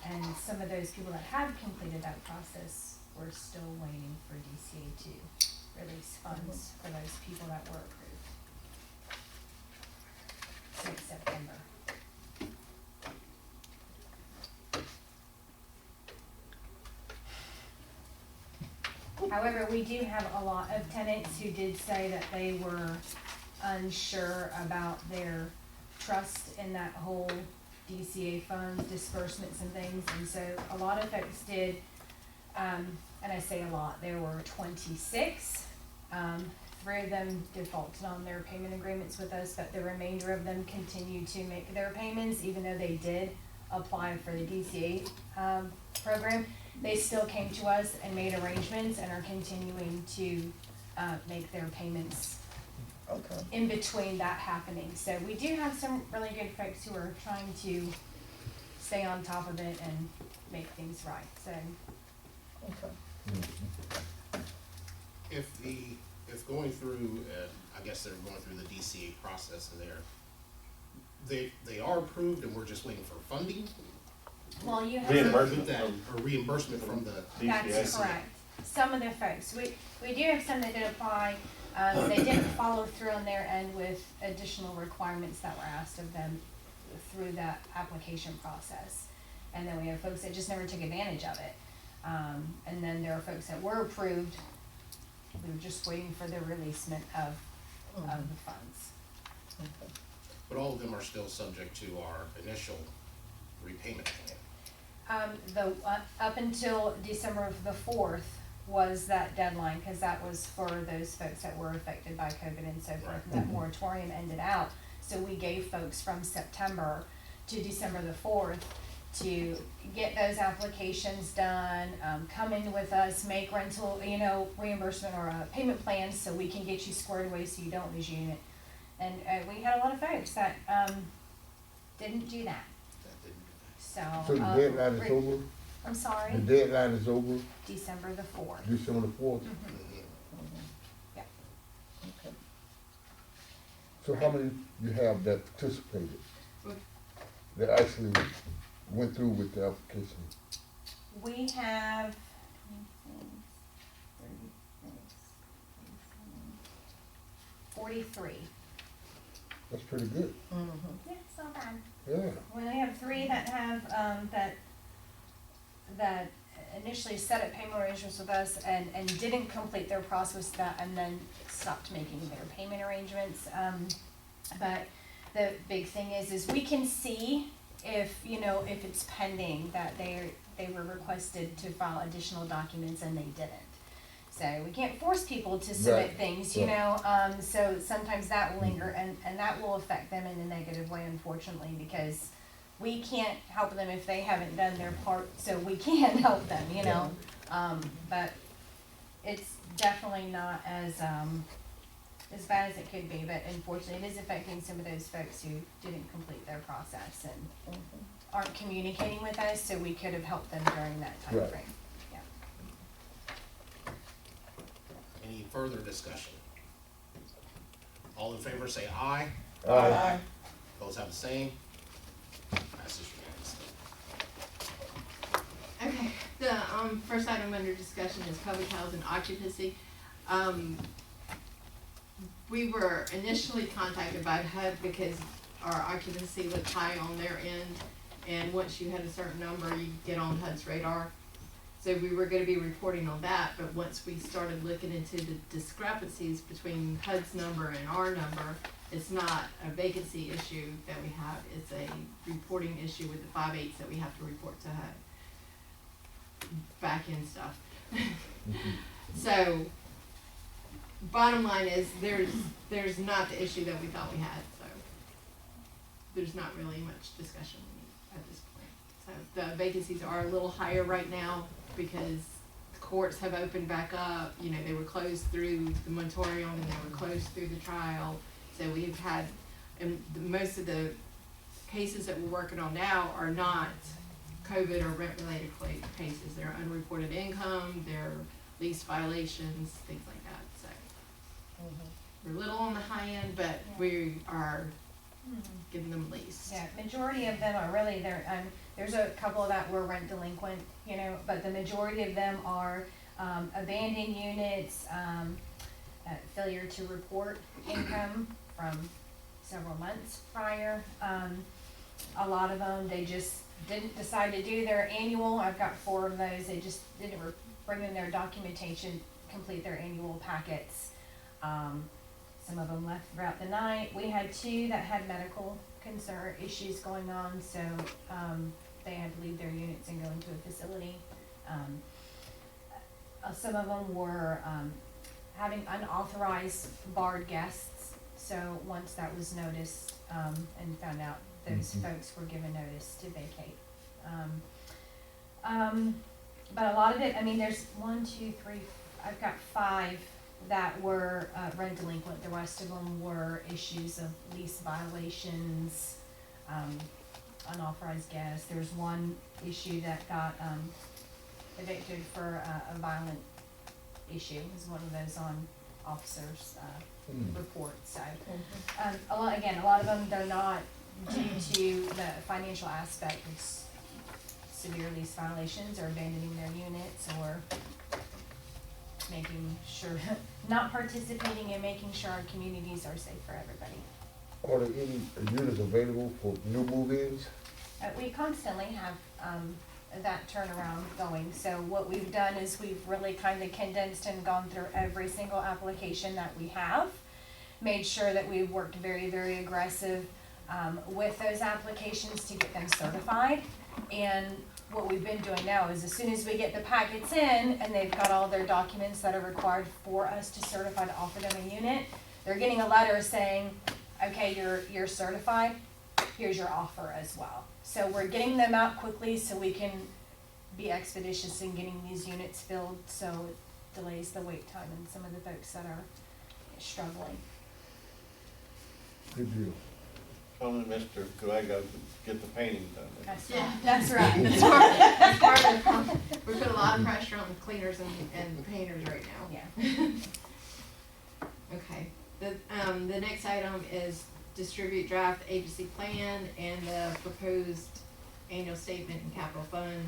[SPEAKER 16] And some of those people that had completed that process were still waiting for DCA to release funds for those people that were approved. Since September. However, we do have a lot of tenants who did say that they were unsure about their trust in that whole DCA funds, disbursements and things, and so a lot of folks did, and I say a lot, there were 26. 3 of them defaulted on their payment agreements with us, but the remainder of them continued to make their payments, even though they did apply for the DCA, program. They still came to us and made arrangements and are continuing to, make their payments
[SPEAKER 14] Okay.
[SPEAKER 16] in between that happening. So we do have some really good folks who are trying to stay on top of it and make things right, so.
[SPEAKER 14] Okay.
[SPEAKER 4] if going through, I guess they're going through the DCA process and they are approved and we're just waiting for funding?
[SPEAKER 16] Well, you have.
[SPEAKER 6] Reimbursement.
[SPEAKER 4] That, or reimbursement from the
[SPEAKER 16] That's correct. Some of the folks, we do have some that did apply, they didn't follow through on their end with additional requirements that were asked of them through that application process. And then we have folks that just never took advantage of it. And then there are folks that were approved, we were just waiting for the releasement of the funds.
[SPEAKER 14] Okay.
[SPEAKER 4] But all of them are still subject to our initial repayment plan.
[SPEAKER 16] Up until December the 4th was that deadline, cause that was for those folks that were affected by COVID and so forth, and that moratorium ended out. So we gave folks from September to December the 4th to get those applications done, come in with us, make rental, reimbursement or payment plans so we can get you squared away so you don't lose your unit. And we had a lot of folks that didn't do that. So
[SPEAKER 15] So the deadline is over?
[SPEAKER 16] I'm sorry.
[SPEAKER 15] The deadline is over,
[SPEAKER 16] December the 4th.
[SPEAKER 15] December the 4th?
[SPEAKER 16] Yeah.
[SPEAKER 14] Okay.
[SPEAKER 15] So how many you have that participated?
[SPEAKER 1] What?
[SPEAKER 15] That actually went through with the application?
[SPEAKER 16] We have 43.
[SPEAKER 15] That's pretty good.
[SPEAKER 16] Yeah, it's not bad.
[SPEAKER 15] Yeah.
[SPEAKER 16] We only have 3 that have, that initially set up payment arrangements with us and didn't complete their process and then stopped making their payment arrangements. But the big thing is we can see if it's pending, that they were requested to file additional documents and they didn't. So we can't force people to submit
[SPEAKER 15] Right.
[SPEAKER 16] things,
[SPEAKER 15] Right.
[SPEAKER 16] so sometimes that will linger and that will affect them in a negative way, unfortunately, because we can't help them if they haven't done their part, so we can help them, but it's definitely not as bad as it could be, but unfortunately it is affecting some of those folks who didn't complete their process and aren't communicating with us, so we could have helped them during that time
[SPEAKER 15] Right.
[SPEAKER 16] frame.
[SPEAKER 4] Any further discussion? All in favor say aye.
[SPEAKER 14] Aye.
[SPEAKER 4] Those have the same. Passes unanimously.
[SPEAKER 1] Okay, the first item under discussion is public housing occupancy. We were initially contacted by HUD because our occupancy looked high on their end, and once you had a certain number, you get on HUD's radar. So we were gonna be reporting on that, but once we started looking into the discrepancies between HUD's number and our number, it's not a vacancy issue that we have, it's a reporting issue with the 5/8 that we have to report to HUD. Back end stuff. So, bottom line is, there's not the issue that we thought we had, so there's not really much discussion at this point. So the vacancies are a little higher right now because the courts have opened back up, they were closed through the moratorium and they were closed through the trial. So we've had, and most of the cases that we're working on now are not COVID or rent-related cases. They're unreported income, they're lease violations, things like that, so. We're a little on the high end, but we are giving them lease.
[SPEAKER 16] Yeah, majority of them are really, there's a couple that were rent delinquent, but the majority of them are abandoned units, failure to report income from several months prior. A lot of them, they just didn't decide to do their annual. I've got 4 of those. They just didn't bring in their documentation, complete their annual packets. Some of them left throughout the night. We had 2 that had medical concern issues going on, so they had to leave their units and go into a facility. Some of them were having unauthorized barred guests, so once that was noticed and found out, those folks were given notice to vacate. But a lot of it, there's 1, 2, 3, I've got 5 that were rent delinquent. The rest of them were issues of lease violations, unauthorized guests. There's 1 issue that got evicted for a violent issue. It was one of those on officers' reports. So a lot of them, they're not due to the financial aspect of severe lease violations or abandoning their units or making sure, not participating in making sure our communities are safe for everybody.
[SPEAKER 15] Are there any units available for new move-ins?
[SPEAKER 16] We constantly have that turnaround going. So what we've done is we've really kind of condensed and gone through every single application that we have, made sure that we've worked very, very aggressive with those applications to get them certified. And what we've been doing now is as soon as we get the packets in and they've got all their documents that are required for us to certify to offer them a unit, they're getting a letter saying, okay, you're certified, here's your offer as well. So we're getting them out quickly so we can be expeditious in getting these units filled, so it delays the wait time and some of the folks that are struggling.
[SPEAKER 15] Good deal.
[SPEAKER 6] Only Mr. Guego could get the painting done.
[SPEAKER 16] That's
[SPEAKER 1] Yeah.
[SPEAKER 16] right. That's right.
[SPEAKER 1] That's part of the problem. We put a lot of pressure on the cleaners and painters right now.
[SPEAKER 16] Yeah.
[SPEAKER 1] Okay, the next item is distribute draft agency plan and the proposed annual statement and capital fund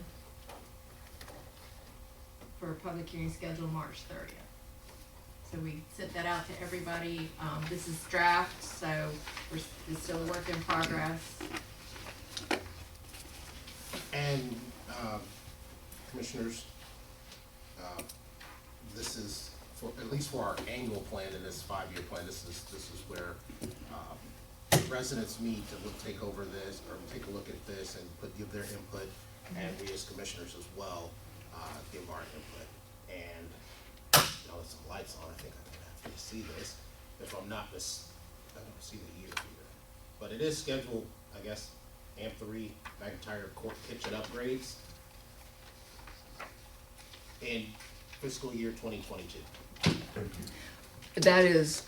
[SPEAKER 1] for public hearing scheduled March 30th. So we sent that out to everybody. This is draft, so it's still a work in progress.
[SPEAKER 4] And, commissioners, this is, for, at least for our annual plan in this 5-year plan, this is where, residents meet to take over this, or take a look at this and give their input, and we as commissioners as well, give our input. And, now with some lights on, I think I'm gonna have to see this, if I'm not I don't see the year here. But it is scheduled, I guess, AMP3 McIntyre Court kitchen upgrades in fiscal year 2022.
[SPEAKER 5] That is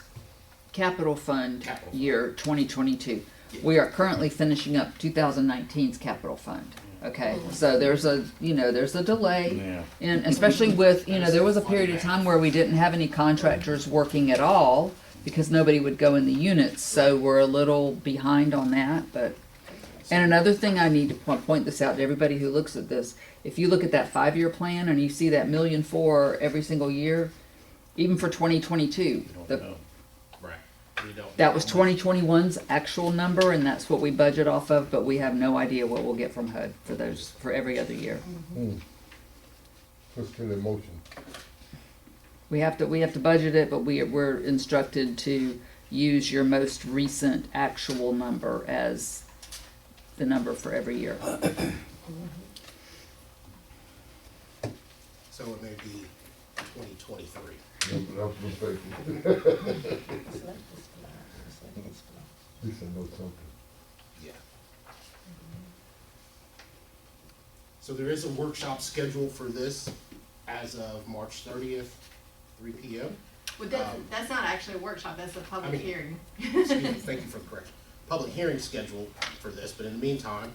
[SPEAKER 5] capital fund
[SPEAKER 4] Capital fund.
[SPEAKER 5] year 2022. We are currently finishing up 2019's capital fund. Okay, so there's a delay,
[SPEAKER 2] Yeah.
[SPEAKER 5] and especially with, there was a period of time where we didn't have any contractors working at all because nobody would go in the units, so we're a little behind on that, but. And another thing I need to point this out to everybody who looks at this, if you look at that 5-year plan and you see that $1.4 million every single year, even for 2022,
[SPEAKER 4] Right. We don't
[SPEAKER 5] that
[SPEAKER 4] know
[SPEAKER 5] was
[SPEAKER 4] how much.
[SPEAKER 5] 2021's actual number, and that's what we budget off of, but we have no idea what we'll get from HUD for every other year.
[SPEAKER 15] Let's get a motion.
[SPEAKER 5] We have to budget it, but we're instructed to use your most recent actual number as the number for every year.
[SPEAKER 4] So it may be 2023.
[SPEAKER 15] This I know something.
[SPEAKER 4] Yeah. So there is a workshop scheduled for this as of March 30th, 3 p.m.
[SPEAKER 1] Well, that's not actually a workshop, that's a public
[SPEAKER 4] I mean-
[SPEAKER 1] hearing.
[SPEAKER 4] Excuse me, thank you for the correction. Public hearing scheduled for this, but in the meantime,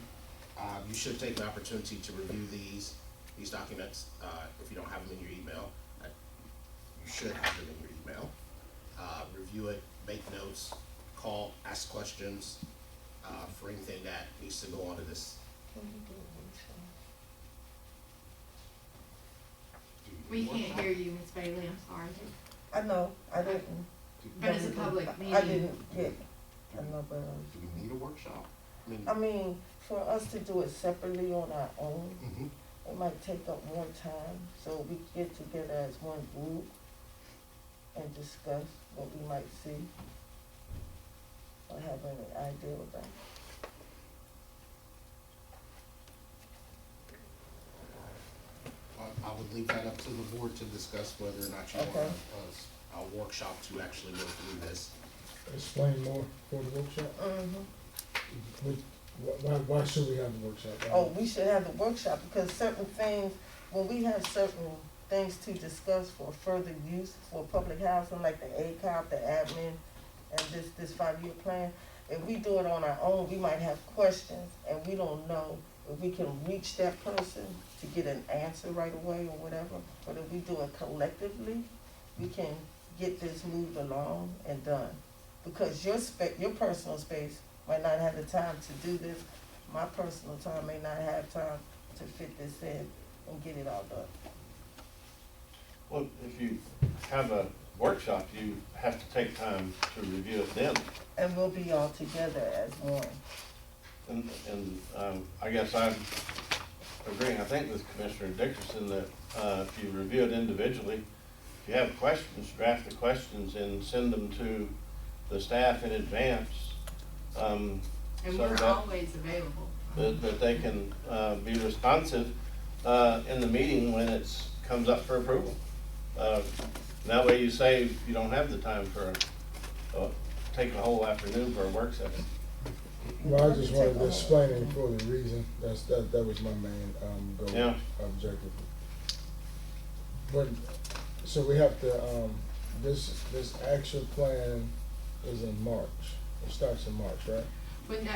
[SPEAKER 4] you should take an opportunity to review these documents. If you don't have them in your email, you should have them in your email. Review it, make notes, call, ask questions, for anything that needs to go onto this.
[SPEAKER 1] We can't hear you, Ms. Bailey, I'm sorry.
[SPEAKER 14] I know, I didn't.
[SPEAKER 1] But it's a public meeting.
[SPEAKER 14] I didn't get, I know, but,
[SPEAKER 4] Do we need a workshop?
[SPEAKER 14] I mean, for us to do it separately on our own,
[SPEAKER 4] Mhm.
[SPEAKER 14] it might take up more time, so we get together as one group and discuss what we might see. Or have any idea with that.
[SPEAKER 4] I would leave that up to the board to discuss whether or not you want
[SPEAKER 14] Okay.
[SPEAKER 4] a workshop to actually go through this.
[SPEAKER 7] Explain more for the workshop.
[SPEAKER 14] Mm-hmm.
[SPEAKER 7] Why should we have the workshop?
[SPEAKER 14] Oh, we should have the workshop because certain things, when we have certain things to discuss for further use for public housing, like the ACOP, the admin, and this 5-year plan, if we do it on our own, we might have questions and we don't know if we can reach that person to get an answer right away or whatever. But if we do it collectively, we can get this moved along and done. Because your personal space might not have the time to do this. My personal time may not have time to fit this in and get it all done.
[SPEAKER 6] Well, if you have a workshop, you have to take time to review it then.
[SPEAKER 14] And we'll be all together as one.
[SPEAKER 6] And I guess I'm agreeing, I think with Commissioner Dickerson that if you review it individually, if you have questions, draft the questions and send them to the staff in advance.
[SPEAKER 1] And
[SPEAKER 6] so
[SPEAKER 1] we're
[SPEAKER 6] that-
[SPEAKER 1] always available.
[SPEAKER 6] that they can be responsive in the meeting when it comes up for approval. That way you save, you don't have the time for, take a whole afternoon for a work session.
[SPEAKER 7] Well, I just wanted to explain it for the reason, that was my main, goal,
[SPEAKER 6] Yeah.
[SPEAKER 7] objective. But, so we have to, this action plan is in March, it starts in March, right?
[SPEAKER 1] When,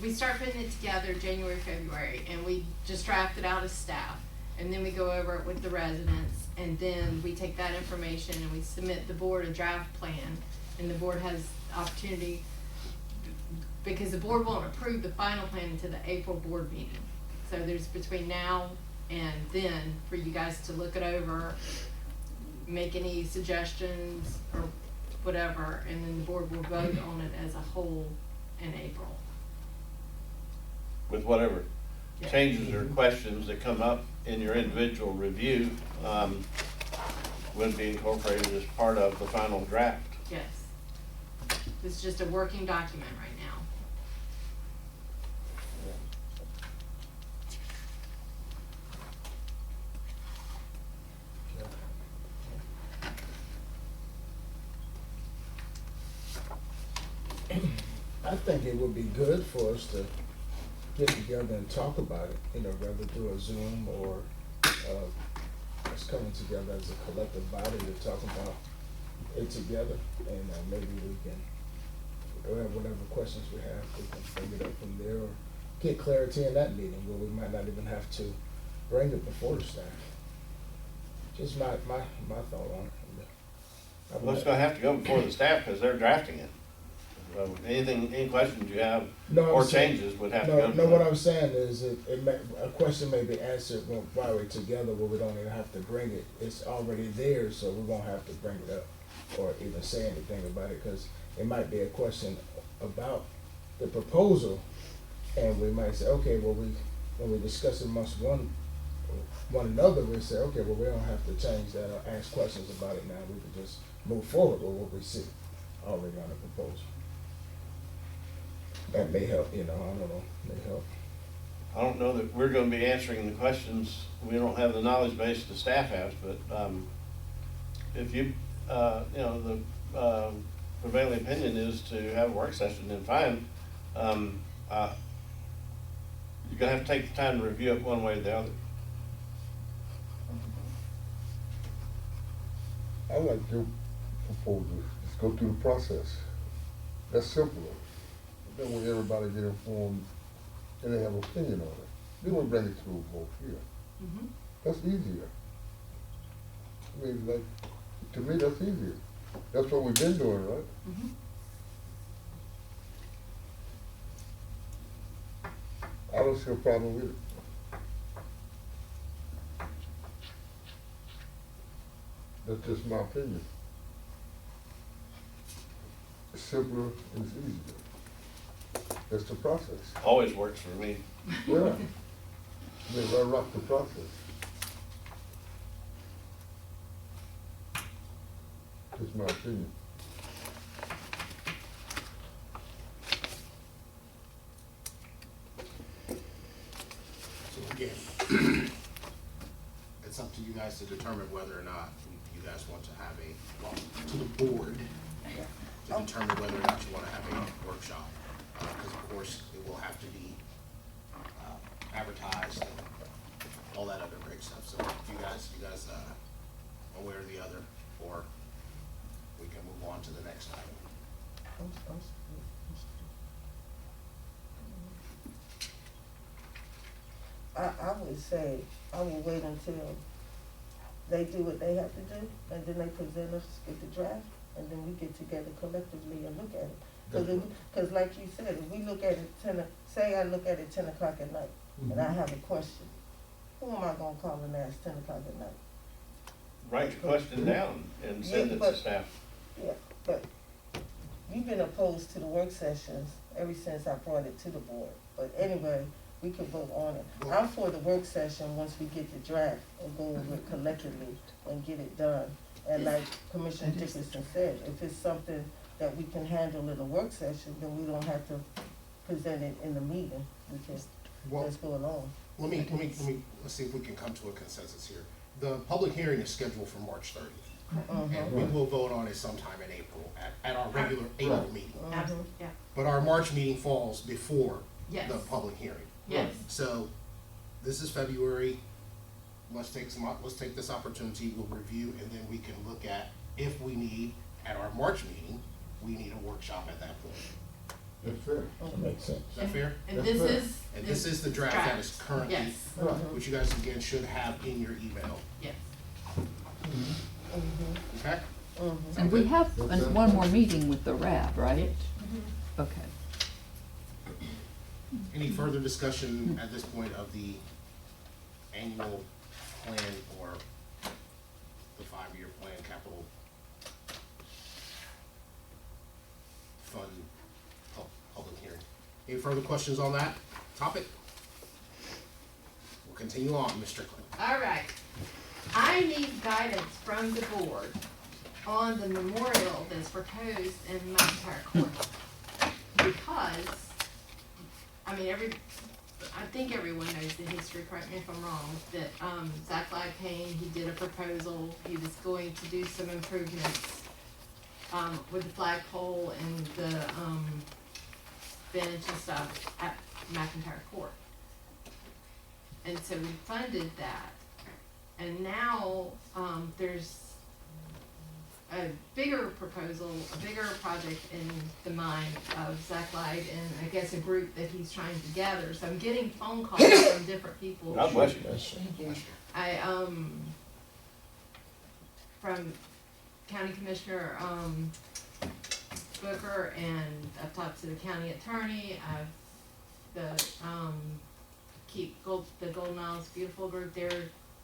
[SPEAKER 1] we start putting it together January, February, and we just draft it out as staff. And then we go over it with the residents, and then we take that information and we submit the board a draft plan. And the board has opportunity, because the board won't approve the final plan until the April board meeting. So there's between now and then for you guys to look it over, make any suggestions or whatever, and then the board will vote on it as a whole in April.
[SPEAKER 6] With whatever
[SPEAKER 1] Yeah.
[SPEAKER 6] changes or questions that come up in your individual review, would be incorporated as part of the final draft.
[SPEAKER 1] Yes. It's just a working document right now.
[SPEAKER 7] I think it would be good for us to get together and talk about it, rather through a Zoom or, us coming together as a collective body to talk about it together, and maybe we can, whatever questions we have, we can bring it up from there, or get clarity in that meeting where we might not even have to bring it before the staff. Just my thought on it.
[SPEAKER 6] Well, it's gonna have to go before the staff, because they're drafting it. Any questions you have or changes would have to go to
[SPEAKER 7] No,
[SPEAKER 6] them.
[SPEAKER 7] what I'm saying is a question may be answered while we're together, where we don't even have to bring it. It's already there, so we won't have to bring it up or even say anything about it, because it might be a question about the proposal, and we might say, okay, well, when we discuss it amongst one another, we say, okay, well, we don't have to change that or ask questions about it now. We could just move forward with what we see already on the proposal. That may help, I don't know, may help.
[SPEAKER 6] I don't know that we're gonna be answering the questions, we don't have the knowledge base the staff has, but, if you, the, prevailing opinion is to have a work session, then fine. You're gonna have to take the time to review it one way or the other.
[SPEAKER 15] I like your proposal, just go through the process. That's simpler. That way everybody get informed and they have an opinion on it. Then we bring it to a vote here.
[SPEAKER 1] Mm-hmm.
[SPEAKER 15] That's easier. I mean, to me, that's easier. That's what we've been doing, right?
[SPEAKER 1] Mm-hmm.
[SPEAKER 15] I don't see a problem with it. That's just my opinion. It's simpler and it's easier. That's the process.
[SPEAKER 6] Always works for me.
[SPEAKER 15] Yeah. I rock the process. Just my opinion.
[SPEAKER 4] So again, it's up to you guys to determine whether or not you guys want to have to the board, to determine whether or not you want to have a workshop. Because of course, it will have to be advertised and all that other great stuff. So if you guys, one way or the other, or we can move on to the next item.
[SPEAKER 14] I would say, I will wait until they do what they have to do, and then they present us with the draft, and then we get together collectively and look at it. Cause like you said, if we look at it say I look at it 10 o'clock at night, and I have a question, who am I gonna call and ask 10 o'clock at night?
[SPEAKER 6] Write your question down and send it to staff.
[SPEAKER 14] Yeah, but you've been opposed to the work sessions ever since I brought it to the board, but anyway, we can vote on it. I'm for the work session once we get the draft and go over it collectively and get it done. And like Commissioner Dickinson said, if it's something that we can handle in a work session, then we don't have to present it in the meeting. We can just go along.
[SPEAKER 4] Let's see if we can come to a consensus here. The public hearing is scheduled for March 30th. And we will vote on it sometime in April, at our regular April meeting.
[SPEAKER 1] Yeah.
[SPEAKER 4] But our March meeting falls before
[SPEAKER 1] Yes.
[SPEAKER 4] the public hearing.
[SPEAKER 1] Yes.
[SPEAKER 4] So, this is February, let's take this opportunity, we'll review, and then we can look at, if we need, at our March meeting, we need a workshop at that point.
[SPEAKER 15] That's fair.
[SPEAKER 7] That makes sense.
[SPEAKER 4] Is that fair?
[SPEAKER 1] And
[SPEAKER 15] That's
[SPEAKER 1] this
[SPEAKER 15] fair.
[SPEAKER 1] is.
[SPEAKER 4] And this is the draft that is currently,
[SPEAKER 1] Yes,
[SPEAKER 4] which you guys again should have in your email,
[SPEAKER 1] yes.
[SPEAKER 4] okay?
[SPEAKER 5] And we have one more meeting with the RAB, right? Okay.
[SPEAKER 4] Any further discussion at this point of the annual plan or the 5-year plan capital fund public hearing? Any further questions on that topic? We'll continue on, Ms. Strickland.
[SPEAKER 1] All right. I need guidance from the board on the memorial that's proposed in McIntyre Court. Because, I mean, I think everyone knows the history, correct me if I'm wrong, that, Zach Payne, he did a proposal, he was going to do some improvements, with the flagpole and the, bench and stuff at McIntyre Court. And so we funded that. And now, there's a bigger proposal, a bigger project in the mind of Zach Light and I guess a group that he's trying to gather. So I'm getting phone calls from different people.
[SPEAKER 2] God bless you.
[SPEAKER 1] I, from County Commissioner, Booker, and I've talked to the county attorney, the Golden Isles Beautiful group, they're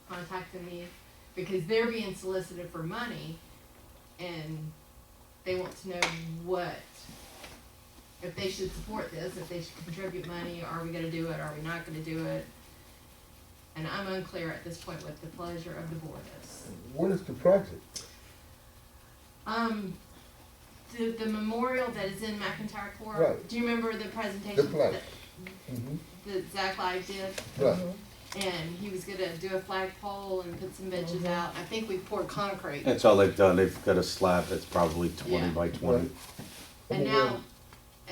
[SPEAKER 1] contacting me because they're being solicited for money and they want to know if they should support this, if they should contribute money, are we gonna do it, are we not gonna do it? And I'm unclear at this point what the pleasure of the board is.
[SPEAKER 15] What is the project?
[SPEAKER 1] The memorial that is in McIntyre Court.
[SPEAKER 15] Right.
[SPEAKER 1] Do you remember the presentation
[SPEAKER 15] The flag.
[SPEAKER 1] that Zach Live did?
[SPEAKER 15] Right.
[SPEAKER 1] And he was gonna do a flagpole and put some benches out. I think we poured concrete.
[SPEAKER 2] That's all they've done. They've got a slab that's probably 20
[SPEAKER 1] Yeah.
[SPEAKER 2] by 20.
[SPEAKER 1] And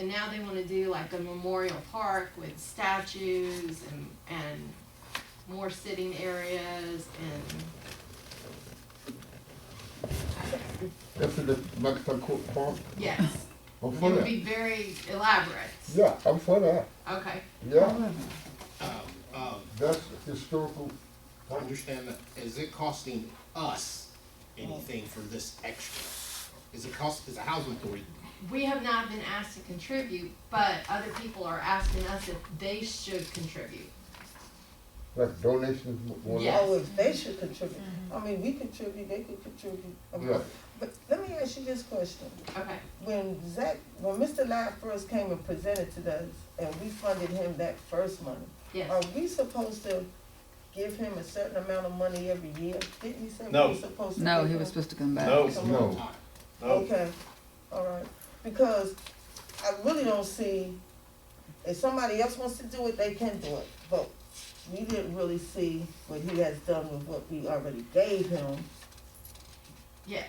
[SPEAKER 1] now they wanna do like a memorial park with statues and more sitting areas and.
[SPEAKER 15] That's in the McIntyre Court Park?
[SPEAKER 1] Yes.
[SPEAKER 15] I'm
[SPEAKER 1] It
[SPEAKER 15] for
[SPEAKER 1] would
[SPEAKER 15] that.
[SPEAKER 1] be very elaborate.
[SPEAKER 15] Yeah, I'm for that.
[SPEAKER 1] Okay.
[SPEAKER 15] Yeah,
[SPEAKER 4] Um,
[SPEAKER 15] that's historical.
[SPEAKER 4] I understand that, is it costing us anything for this extra? Is the housing authority?
[SPEAKER 1] We have not been asked to contribute, but other people are asking us if they should contribute.
[SPEAKER 15] Like donations, more
[SPEAKER 1] Yes.
[SPEAKER 14] Oh, if they should contribute, I mean, we contribute, they could contribute. I mean,
[SPEAKER 15] Right.
[SPEAKER 14] But let me ask you this question.
[SPEAKER 1] Okay.
[SPEAKER 14] When Mr. Lyle first came and presented to us, and we funded him that first money,
[SPEAKER 1] Yes.
[SPEAKER 14] are we supposed to give him a certain amount of money every year? Didn't he say
[SPEAKER 6] No.
[SPEAKER 14] we were supposed to?
[SPEAKER 5] No,
[SPEAKER 14] give
[SPEAKER 5] he
[SPEAKER 14] him-
[SPEAKER 5] was supposed to come back.
[SPEAKER 6] No,
[SPEAKER 14] Come
[SPEAKER 15] No.
[SPEAKER 14] on.
[SPEAKER 6] no.
[SPEAKER 14] Okay, all right, because I really don't see, if somebody else wants to do it, they can do it, but we didn't really see what he has done with what we already gave him.
[SPEAKER 1] Yes.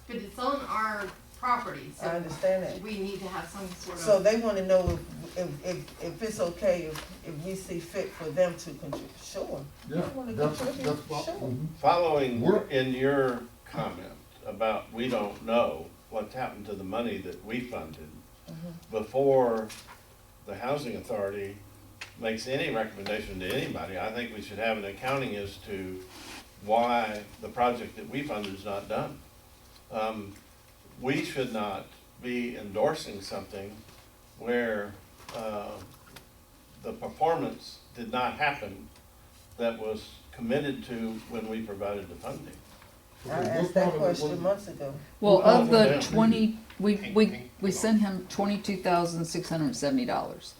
[SPEAKER 1] But it's on our property,
[SPEAKER 14] I
[SPEAKER 1] so
[SPEAKER 14] understand that.
[SPEAKER 1] we need to have some sort of.
[SPEAKER 14] So they wanna know if it's okay, if we see fit for them to contribute, sure. They
[SPEAKER 15] Yeah,
[SPEAKER 14] wanna
[SPEAKER 15] that's,
[SPEAKER 14] contribute,
[SPEAKER 15] that's,
[SPEAKER 14] sure.
[SPEAKER 6] Following
[SPEAKER 15] We're-
[SPEAKER 6] in your comment about we don't know what's happened to the money that we funded, before the housing authority makes any recommendation to anybody, I think we should have an accounting as to why the project that we funded is not done. We should not be endorsing something where, the performance did not happen that was committed to when we provided the funding.
[SPEAKER 14] I asked that question months ago.
[SPEAKER 5] Well, of
[SPEAKER 6] Well,
[SPEAKER 5] the
[SPEAKER 6] yeah.
[SPEAKER 5] 20, we sent him $22,670.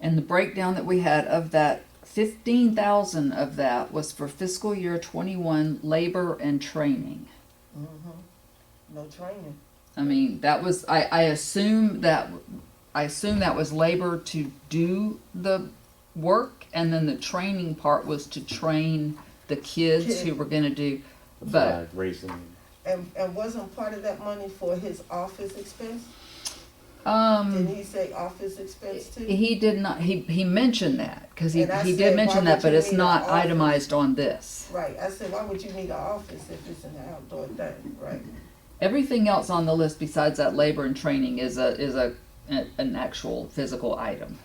[SPEAKER 5] And the breakdown that we had of that, 15,000 of that was for fiscal year 21 labor and training.
[SPEAKER 14] No training.
[SPEAKER 5] I mean, that was, I assume that was labor to do the work, and then the training part was to train the kids who were gonna do, but,
[SPEAKER 2] Flag raising.
[SPEAKER 14] And wasn't part of that money for his office expense? Didn't he say office expense too?
[SPEAKER 5] He did not, he mentioned that, cause he
[SPEAKER 14] And I
[SPEAKER 5] did
[SPEAKER 14] said,
[SPEAKER 5] mention
[SPEAKER 14] why
[SPEAKER 5] that,
[SPEAKER 14] would
[SPEAKER 5] but
[SPEAKER 14] you
[SPEAKER 5] it's
[SPEAKER 14] need
[SPEAKER 5] not
[SPEAKER 14] an office?
[SPEAKER 5] itemized on this.
[SPEAKER 14] Right, I said, why would you need an office if it's an outdoor thing, right?
[SPEAKER 5] Everything else on the list besides that labor and training is an actual physical item.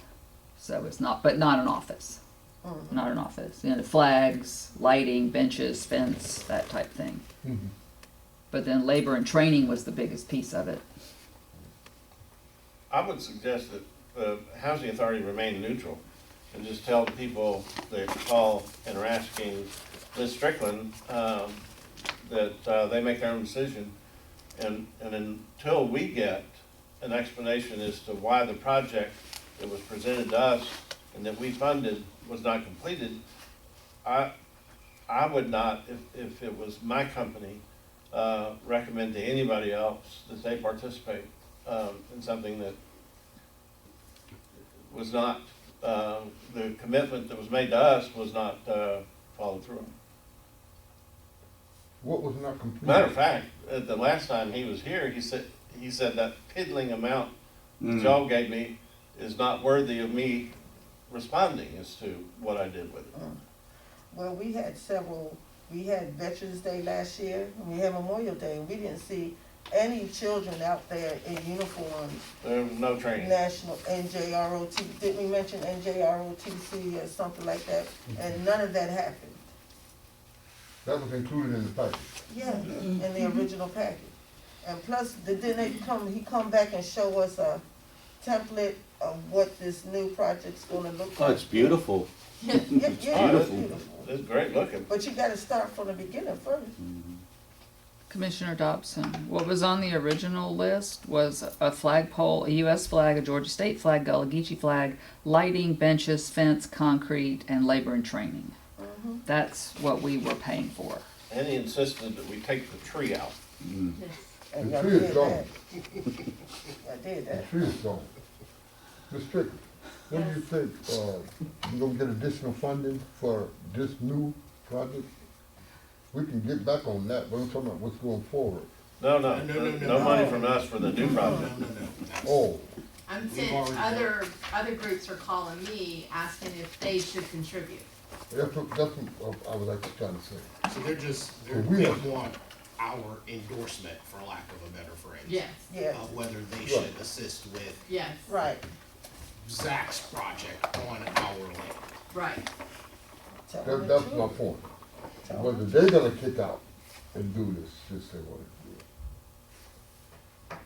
[SPEAKER 5] So it's not, but not an office.
[SPEAKER 14] Mhm.
[SPEAKER 5] Not an office. You know, the flags, lighting, benches, fence, that type thing.
[SPEAKER 15] Mhm.
[SPEAKER 5] But then labor and training was the biggest piece of it.
[SPEAKER 6] I would suggest that the housing authority remain neutral and just tell the people that call and are asking Ms. Strickland, that they make their own decision. And until we get an explanation as to why the project that was presented to us and that we funded was not completed, I would not, if it was my company, recommend to anybody else that they participate in something that was not, the commitment that was made to us was not followed through.
[SPEAKER 15] What was not complete?
[SPEAKER 6] Matter of fact, the last time he was here, he said that piddling amount that y'all gave me is not worthy of me responding as to what I did with it.
[SPEAKER 14] Well, we had Veterans Day last year, and we had Memorial Day, and we didn't see any children out there in uniforms.
[SPEAKER 6] There was no training.
[SPEAKER 14] National NJROT, didn't we mention NJROTC or something like that? And none of that happened.
[SPEAKER 15] That was included in the package.
[SPEAKER 14] Yeah, in the original package. And plus, he come back and show us a template of what this new project's gonna look like.
[SPEAKER 2] Oh, it's beautiful.
[SPEAKER 14] Yeah,
[SPEAKER 6] Oh,
[SPEAKER 14] it's
[SPEAKER 6] it's-
[SPEAKER 14] beautiful.
[SPEAKER 6] It's great looking.
[SPEAKER 14] But you gotta start from the beginning first.
[SPEAKER 5] Commissioner Dobson, what was on the original list was a flagpole, a US flag, a Georgia State flag, Gullah Geechee flag, lighting, benches, fence, concrete, and labor and training. That's what we were paying for.
[SPEAKER 6] And he insisted that we take the tree out.
[SPEAKER 14] And
[SPEAKER 15] The
[SPEAKER 14] y'all
[SPEAKER 15] tree
[SPEAKER 14] did
[SPEAKER 15] is gone.
[SPEAKER 14] that. Y'all did
[SPEAKER 15] The
[SPEAKER 14] that.
[SPEAKER 15] tree is gone. Ms. Strickland, what do you think, you gonna get additional funding for this new project? We can get back on that, but I'm talking about what's going forward.
[SPEAKER 6] No
[SPEAKER 4] No.
[SPEAKER 6] money from us for the new project.
[SPEAKER 15] Oh,
[SPEAKER 1] I'm
[SPEAKER 4] We've
[SPEAKER 1] saying
[SPEAKER 4] already
[SPEAKER 1] other groups are calling me, asking if they should contribute.
[SPEAKER 15] that's what I was actually trying to say.
[SPEAKER 4] So
[SPEAKER 15] So we
[SPEAKER 4] they
[SPEAKER 15] want-
[SPEAKER 4] want our endorsement, for lack of a better phrase.
[SPEAKER 1] Yes,
[SPEAKER 14] Yeah,
[SPEAKER 4] Of whether they should assist with
[SPEAKER 1] yes,
[SPEAKER 14] right.
[SPEAKER 4] Zach's project on our land.
[SPEAKER 1] right.
[SPEAKER 14] Tell them the
[SPEAKER 15] That's my
[SPEAKER 14] truth.
[SPEAKER 15] point.
[SPEAKER 14] Tell
[SPEAKER 15] Whether
[SPEAKER 14] them.
[SPEAKER 15] they're gonna kick out and do this, just they want to do it.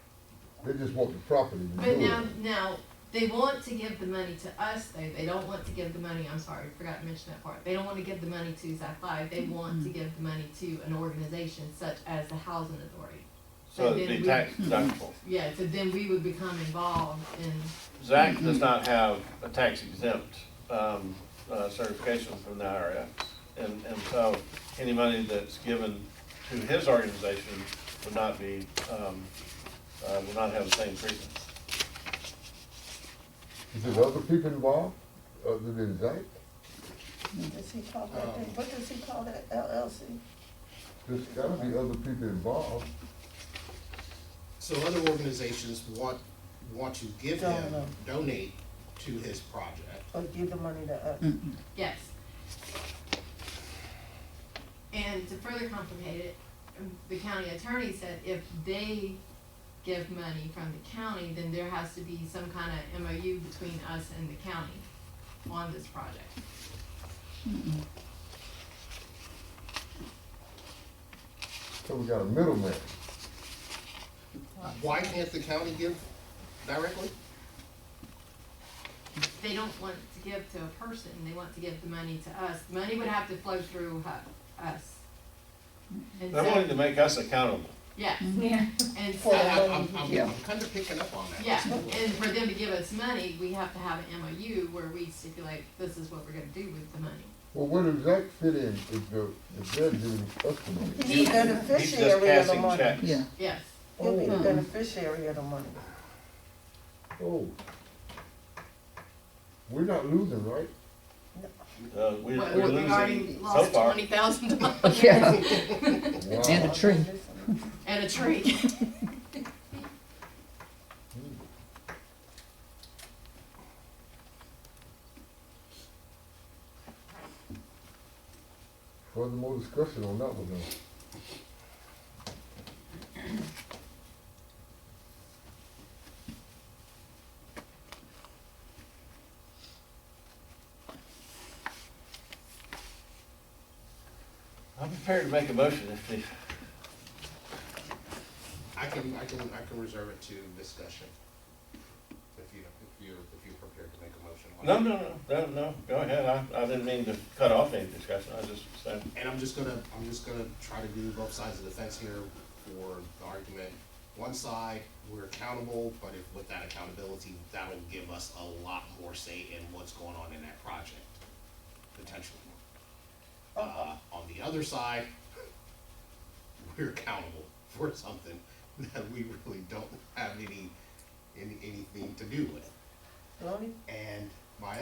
[SPEAKER 15] They just want the property to
[SPEAKER 1] But
[SPEAKER 15] do
[SPEAKER 1] now,
[SPEAKER 15] it.
[SPEAKER 1] now, they want to give the money to us, they don't want to give the money, I'm sorry, forgot to mention that part. They don't want to give the money to Zach Five, they want to give the money to an organization such as the Housing Authority.
[SPEAKER 6] So
[SPEAKER 1] And
[SPEAKER 6] it'd
[SPEAKER 1] then
[SPEAKER 6] be
[SPEAKER 1] we-
[SPEAKER 6] tax deductible.
[SPEAKER 1] Yeah, so then we would become involved in,
[SPEAKER 6] Zach does not have a tax exempt certification from the IRS. And so any money that's given to his organization would not be, would not have the same treatment.
[SPEAKER 15] Is there other people involved, other than Zach?
[SPEAKER 14] Does he call that thing, what does he call that, LLC?
[SPEAKER 15] There's gotta be other people involved.
[SPEAKER 4] So other organizations want to give him,
[SPEAKER 14] No.
[SPEAKER 4] donate to his project.
[SPEAKER 14] Or give the money to us?
[SPEAKER 1] yes. And to further complicate it, the county attorney said if they give money from the county, then there has to be some kind of MOU between us and the county on this project.
[SPEAKER 15] So we got a middleman.
[SPEAKER 4] Why can't the county give directly?
[SPEAKER 1] They don't want to give to a person, they want to give the money to us. The money would have to flow through us. And
[SPEAKER 6] They're wanting to
[SPEAKER 1] so,
[SPEAKER 6] make us accountable.
[SPEAKER 1] yeah,
[SPEAKER 16] Yeah.
[SPEAKER 1] and
[SPEAKER 14] For
[SPEAKER 1] so,
[SPEAKER 4] I'm kind of picking up on that.
[SPEAKER 1] yeah, and for them to give us money, we have to have an MOU where we stipulate, this is what we're gonna do with the money.
[SPEAKER 15] Well, where does Zach fit in if they're giving us the money?
[SPEAKER 14] He's the
[SPEAKER 6] He's just
[SPEAKER 14] beneficiary of the
[SPEAKER 6] passing
[SPEAKER 14] money.
[SPEAKER 6] checks.
[SPEAKER 5] Yeah.
[SPEAKER 1] Yes,
[SPEAKER 14] He'll be the
[SPEAKER 15] Oh.
[SPEAKER 14] beneficiary of the money.
[SPEAKER 15] Oh. We're not losing, right?
[SPEAKER 6] We're
[SPEAKER 1] well, we've already
[SPEAKER 6] losing so
[SPEAKER 1] lost
[SPEAKER 6] far.
[SPEAKER 1] $20,000
[SPEAKER 5] Yeah,
[SPEAKER 15] Wow.
[SPEAKER 5] and a tree.
[SPEAKER 1] and a tree.
[SPEAKER 15] further more discussion on that one now.
[SPEAKER 6] I'm prepared to make a motion if the,
[SPEAKER 4] I can reserve it to discussion. If you're prepared to make a motion.
[SPEAKER 6] no, go ahead. I didn't mean to cut off any discussion. I just said,
[SPEAKER 4] And I'm just gonna try to do both sides of the fence here for the argument. One side, we're accountable, but if with that accountability, that'll give us a lot more say in what's going on in that project, potentially. On the other side, we're accountable for something that we really don't have anything to do with.
[SPEAKER 14] Lonnie?
[SPEAKER 4] And my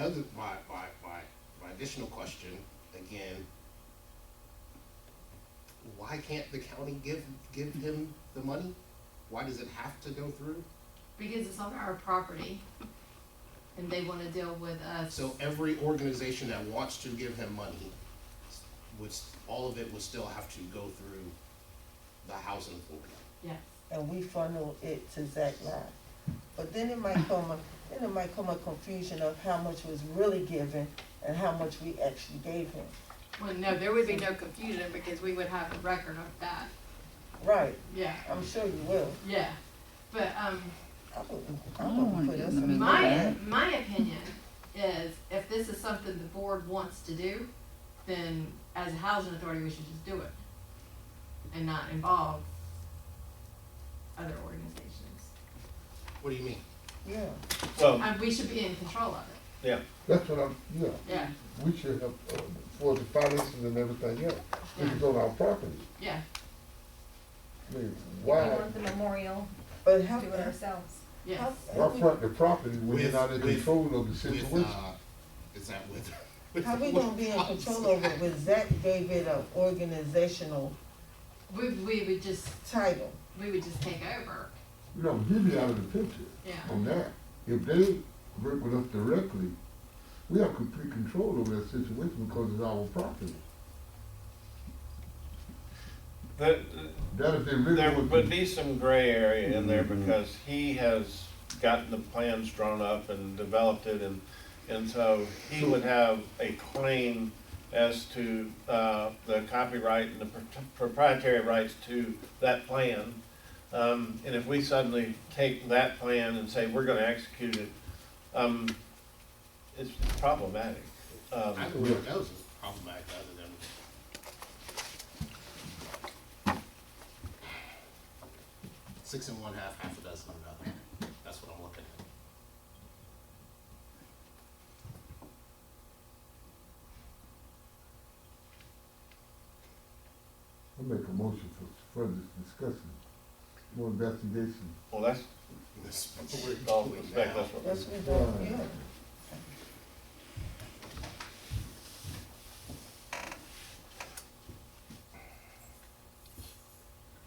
[SPEAKER 4] additional question, again, why can't the county give him the money? Why does it have to go through?
[SPEAKER 1] Because it's on our property, and they wanna deal with us.
[SPEAKER 4] So every organization that wants to give him money, all of it would still have to go through the housing authority.
[SPEAKER 1] Yes.
[SPEAKER 14] And we funnel it to Zach Live. But then it might come a confusion of how much was really given and how much we actually gave him.
[SPEAKER 1] Well, no, there would be no confusion because we would have a record of that.
[SPEAKER 14] Right,
[SPEAKER 1] Yeah,
[SPEAKER 14] I'm sure you will.
[SPEAKER 1] yeah. But,
[SPEAKER 14] I
[SPEAKER 5] don't
[SPEAKER 14] wouldn't
[SPEAKER 5] wanna
[SPEAKER 14] put
[SPEAKER 5] get
[SPEAKER 14] us
[SPEAKER 5] in the
[SPEAKER 14] in
[SPEAKER 5] middle
[SPEAKER 14] the
[SPEAKER 5] of
[SPEAKER 14] bad.
[SPEAKER 1] my opinion is if this is something the board wants to do, then as a housing authority, we should just do it and not involve other organizations.
[SPEAKER 4] What do you mean?
[SPEAKER 14] Yeah,
[SPEAKER 6] well,
[SPEAKER 1] We should be in control of it.
[SPEAKER 6] yeah.
[SPEAKER 15] That's what
[SPEAKER 1] Yeah.
[SPEAKER 15] we should have, for the finances and everything else. This is on our property.
[SPEAKER 1] Yeah.
[SPEAKER 15] I mean,
[SPEAKER 16] If
[SPEAKER 15] why,
[SPEAKER 16] we want the memorial,
[SPEAKER 14] but
[SPEAKER 16] do
[SPEAKER 14] how,
[SPEAKER 16] it ourselves.
[SPEAKER 1] Yes.
[SPEAKER 15] why front the property when you're
[SPEAKER 4] With-
[SPEAKER 15] not in
[SPEAKER 4] with-
[SPEAKER 15] control of the
[SPEAKER 4] With,
[SPEAKER 15] situation?
[SPEAKER 4] is that with?
[SPEAKER 14] how we gonna be in control of it when Zach gave it an organizational
[SPEAKER 1] We would just
[SPEAKER 14] title?
[SPEAKER 1] take over.
[SPEAKER 15] You know, give me out of the picture
[SPEAKER 1] Yeah.
[SPEAKER 15] on that. If they work with us directly, we have complete control over that situation because it's our property. That if they really
[SPEAKER 6] There
[SPEAKER 15] want
[SPEAKER 6] would
[SPEAKER 15] to,
[SPEAKER 6] be some gray area in there because he has gotten the plans drawn up and developed it, and so he would have a claim as to the copyright and the proprietary rights to that plan. And if we suddenly take that plan and say we're gonna execute it, it's problematic.
[SPEAKER 4] I don't know if that was problematic other than. Six and one half, half a dozen of another. That's what I'm looking at.
[SPEAKER 15] I make a motion for further discussion, more investigation.
[SPEAKER 6] Well, that's,
[SPEAKER 4] This is what we're
[SPEAKER 6] all
[SPEAKER 4] doing
[SPEAKER 6] respect,
[SPEAKER 4] now.
[SPEAKER 6] that's what.
[SPEAKER 14] That's what we do, yeah.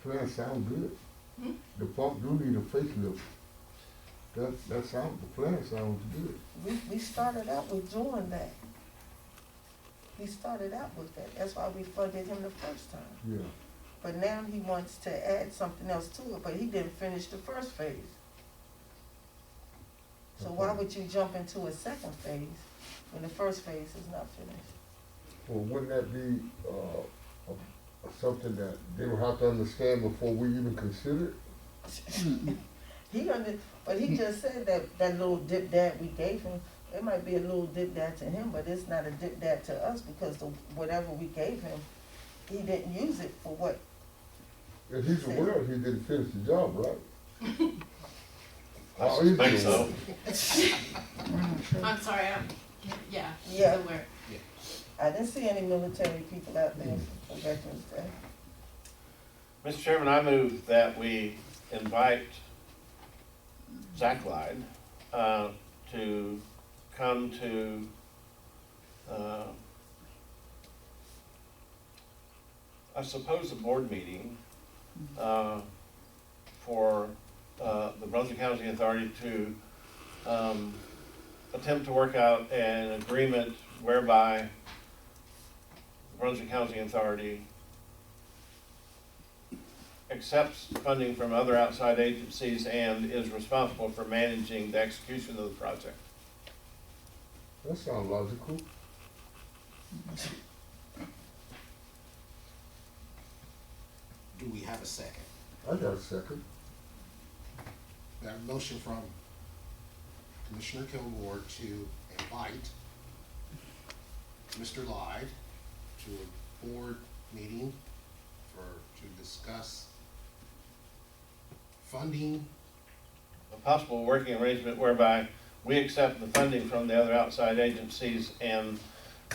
[SPEAKER 15] Plan sound good.
[SPEAKER 1] Hmm?
[SPEAKER 15] The pump do need a facelift. That sound, the plan sounds good.
[SPEAKER 14] We started out with doing that. We started out with that. That's why we funded him the first time.
[SPEAKER 15] Yeah.
[SPEAKER 14] But now he wants to add something else to it, but he didn't finish the first phase. So why would you jump into a second phase when the first phase is not finished?
[SPEAKER 15] Well, wouldn't that be, something that they would have to understand before we even consider it?
[SPEAKER 14] But he just said that little dip dat we gave him, it might be a little dip dat to him, but it's not a dip dat to us because whatever we gave him, he didn't use it for what.
[SPEAKER 15] If he's aware he didn't finish the job, right?
[SPEAKER 6] I
[SPEAKER 15] How is
[SPEAKER 6] think
[SPEAKER 15] he
[SPEAKER 6] so.
[SPEAKER 15] aware?
[SPEAKER 1] I'm sorry, yeah.
[SPEAKER 14] Yeah.
[SPEAKER 1] So we're-
[SPEAKER 14] I didn't see any military people out there for Veterans Day.
[SPEAKER 6] Mr. Chairman, I move that we invite Zach Lyde to come to I suppose a board meeting for the Brunswick Housing Authority to attempt to work out an agreement whereby Brunswick Housing Authority accepts funding from other outside agencies and is responsible for managing the execution of the project.
[SPEAKER 15] That sounds logical.
[SPEAKER 4] Do we have a second?
[SPEAKER 15] I got a second.
[SPEAKER 4] We have a motion from Commissioner Kilgore to invite Mr. Lyde to a board meeting to discuss funding.
[SPEAKER 6] A possible working arrangement whereby we accept the funding from the other outside agencies and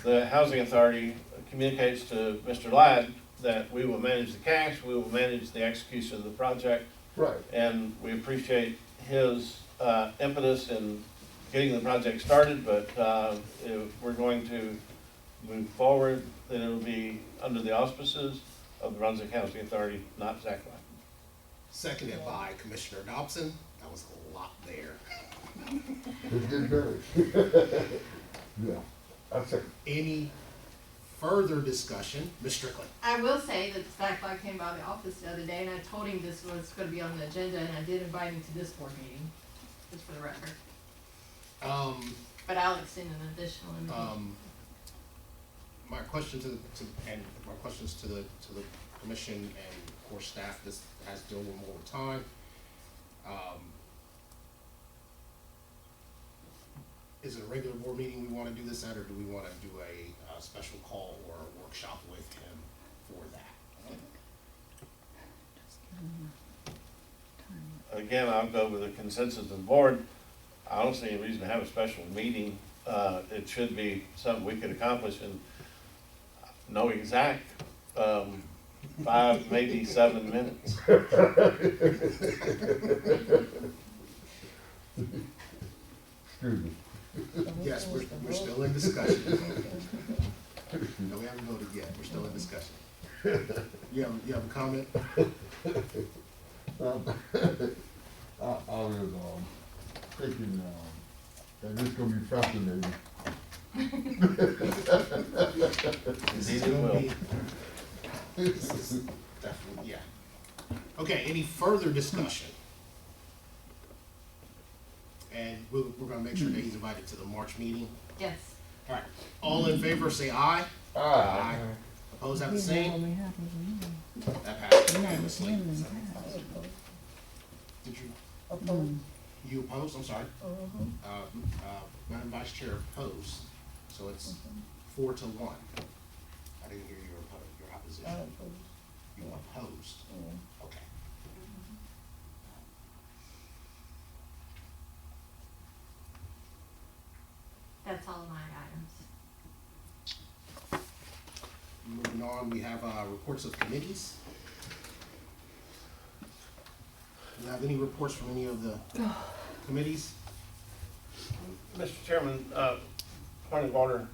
[SPEAKER 6] the housing authority communicates to Mr. Ladd that we will manage the cash, we will manage the execution of the project.
[SPEAKER 15] Right.
[SPEAKER 6] And we appreciate his impetus in getting the project started, but if we're going to move forward, then it'll be under the auspices of the Brunswick Housing Authority, not Zach Ladd.
[SPEAKER 4] Seconded by Commissioner Dobson. That was a lot there.
[SPEAKER 15] It's getting better. Yeah, I second.
[SPEAKER 4] Any further discussion? Ms. Strickland?
[SPEAKER 1] I will say that Zach Black came by the office the other day and I told him this was gonna be on the agenda and I did invite him to this board meeting, just for the record. But I'll extend an additional invitation.
[SPEAKER 4] My question to my questions to the commission and of course staff, this has to deal with more time. Is it a regular board meeting we want to do this at, or do we want to do a special call or a workshop with him for that?
[SPEAKER 6] Again, I'll go with the consensus of the board. I don't see any reason to have a special meeting. It should be something we could accomplish in no exact 5, maybe 7 minutes.
[SPEAKER 15] Excuse me.
[SPEAKER 4] Yes, we're still in discussion. No, we haven't voted yet. We're still in discussion. You have a comment?
[SPEAKER 15] I was thinking that this is gonna be fascinating.
[SPEAKER 6] Indeed it will.
[SPEAKER 4] This is definitely, yeah. Okay, any further discussion? And we're gonna make sure that he's invited to the March meeting.
[SPEAKER 1] Yes.
[SPEAKER 4] All right, all in favor, say aye.
[SPEAKER 15] Aye.
[SPEAKER 4] Opposed, have the same? That passed unanimously. Did you,
[SPEAKER 14] Opposed?
[SPEAKER 4] you opposed, I'm sorry? Madam Vice Chair opposed, so it's 4-1. I didn't hear your opposition. You opposed? Okay.
[SPEAKER 1] That's all of my items.
[SPEAKER 4] Moving on, we have reports of committees. Do you have any reports from any of the committees?
[SPEAKER 6] Mr. Chairman, point of order.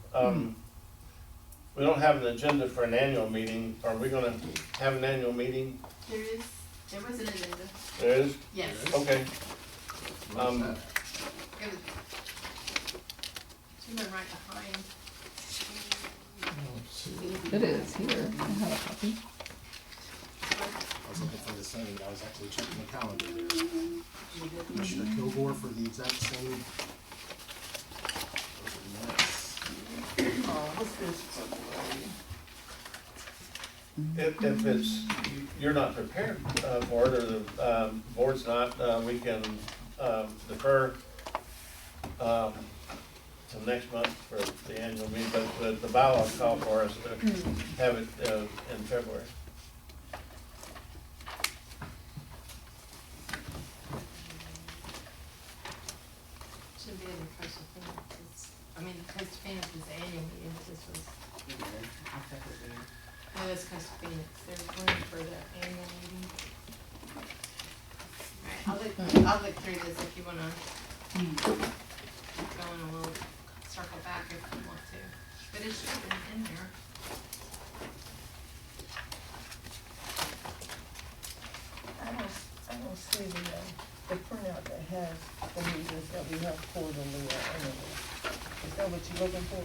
[SPEAKER 6] We don't have an agenda for an annual meeting. Are we gonna have an annual meeting?
[SPEAKER 1] There was an agenda.
[SPEAKER 6] There is?
[SPEAKER 1] Yes.
[SPEAKER 6] Okay.
[SPEAKER 1] It was, should have been right behind.
[SPEAKER 5] It is here. I have a copy.
[SPEAKER 4] I was looking for the same, I was actually checking the calendar. Commissioner Kilgore for the exact same.
[SPEAKER 14] What's this?
[SPEAKER 6] If it's, you're not prepared for it, or the board's not, we can defer till next month for the annual meeting, but the bylaws call for us to have it in February.
[SPEAKER 1] Should be in the Coastal Phoenix. I mean, the Coastal Phoenix is the annual meeting, but this was. No, that's Coastal Phoenix. There's room for the annual meeting. Alright, I'll look through this if you wanna go in a little circle back if you want to. But it should have been in there.
[SPEAKER 14] I don't see the printout that has the meetings that we have quarterly or annually. Is that what you're looking for?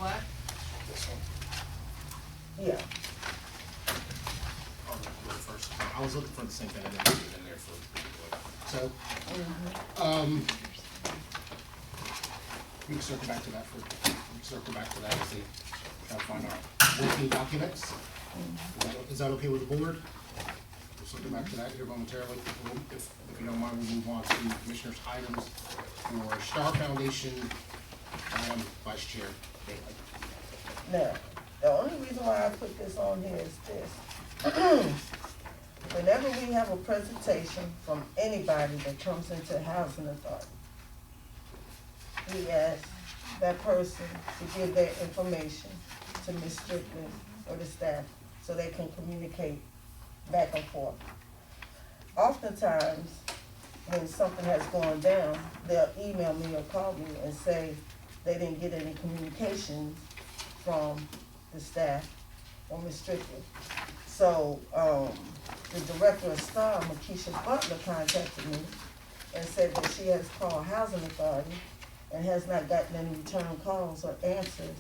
[SPEAKER 1] What?
[SPEAKER 4] This one.
[SPEAKER 14] Yeah,
[SPEAKER 4] I'll go first. I was looking for the same thing, I didn't put it in there for, so, we can circle back to that and see, try to find our working documents. Is that okay with the board? We'll circle back to that here momentarily. If you don't mind, we'll move on to Commissioner's items for Star Foundation, Vice Chair Bailey.
[SPEAKER 14] now, the only reason why I put this on here is this. Whenever we have a presentation from anybody that comes into Housing Authority, we ask that person to give their information to Ms. Strickland or the staff so they can communicate back and forth. Oftentimes, when something has gone down, they'll email me or call me and say they didn't get any communications from the staff or Ms. Strickland. So, the director of STAR, Makisha Butler, contacted me and said that she has called Housing Authority and has not gotten any return calls or answers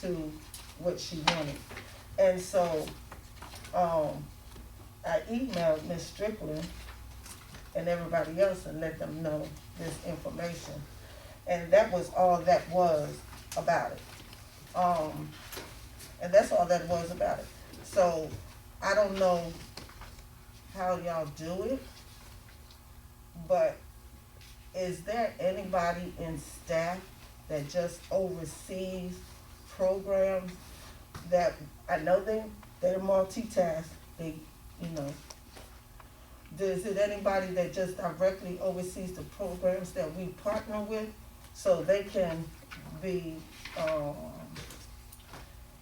[SPEAKER 14] to what she wanted. And so, I emailed Ms. Strickland and everybody else and let them know this information. And that was all that was about it. And that's all that was about it. So, I don't know how y'all do it, but is there anybody in staff that just oversees programs that, I know they're multitask, is it anybody that just directly oversees the programs that we partner with so they can be,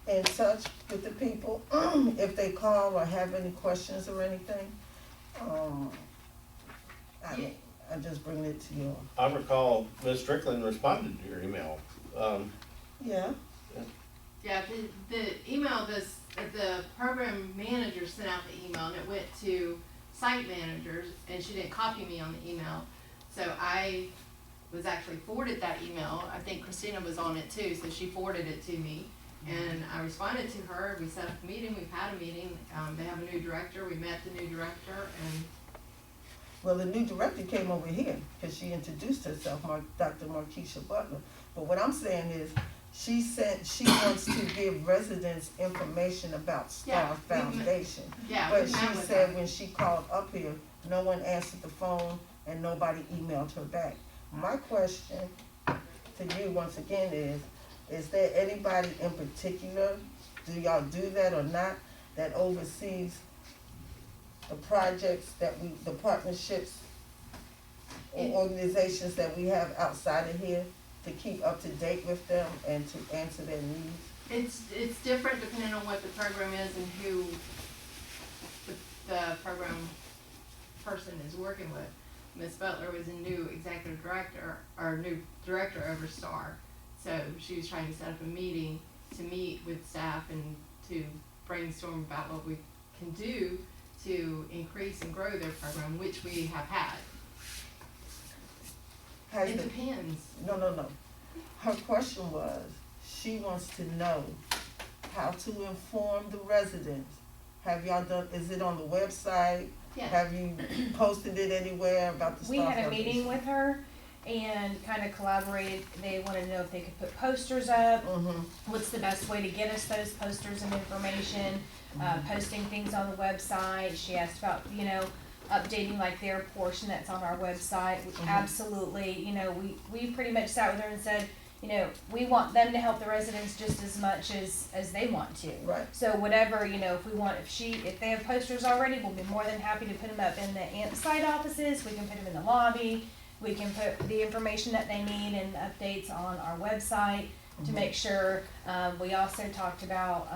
[SPEAKER 14] in touch with the people if they call or have any questions or anything? I just bring it to you.
[SPEAKER 6] I recall Ms. Strickland responded to your email.
[SPEAKER 14] Yeah.
[SPEAKER 1] Yeah, the email, the program manager sent out the email and it went to site managers and she didn't copy me on the email. So I was actually forwarded that email. I think Christina was on it too, so she forwarded it to me. And I responded to her, we set up a meeting, we've had a meeting, they have a new director, we met the new director and.
[SPEAKER 14] Well, the new director came over here because she introduced herself, Dr. Makisha Butler. But what I'm saying is, she wants to give residents information about Star Foundation. But she said when she called up here, no one answered the phone and nobody emailed her back. My question to you once again is there anybody in particular, do y'all do that or not, that oversees the projects the partnerships or organizations that we have outside of here to keep up to date with them and to answer their needs?
[SPEAKER 1] It's different depending on what the program is and who the program person is working with. Ms. Butler was a new executive director, or new director over STAR. So she was trying to set up a meeting to meet with staff and to brainstorm about what we can do to increase and grow their program, which we have had. It depends.
[SPEAKER 14] No. Her question was, she wants to know how to inform the residents. Have y'all done, is it on the website?
[SPEAKER 16] Yes.
[SPEAKER 14] Have you posted it anywhere about the
[SPEAKER 16] We
[SPEAKER 14] Star
[SPEAKER 16] had a
[SPEAKER 14] Foundation?
[SPEAKER 16] meeting with her and kind of collaborated. They wanted to know if they could put posters up. What's the best way to get us those posters and information? Posting things on the website. She asked about, updating like their portion that's on our website. Which absolutely, we pretty much sat with her and said, we want them to help the residents just as much as they want to.
[SPEAKER 14] Right.
[SPEAKER 16] So whatever, if they have posters already, we'll be more than happy to put them up in the AMP site offices. We can put them in the lobby. We can put the information that they need and updates on our website to make sure. We also talked about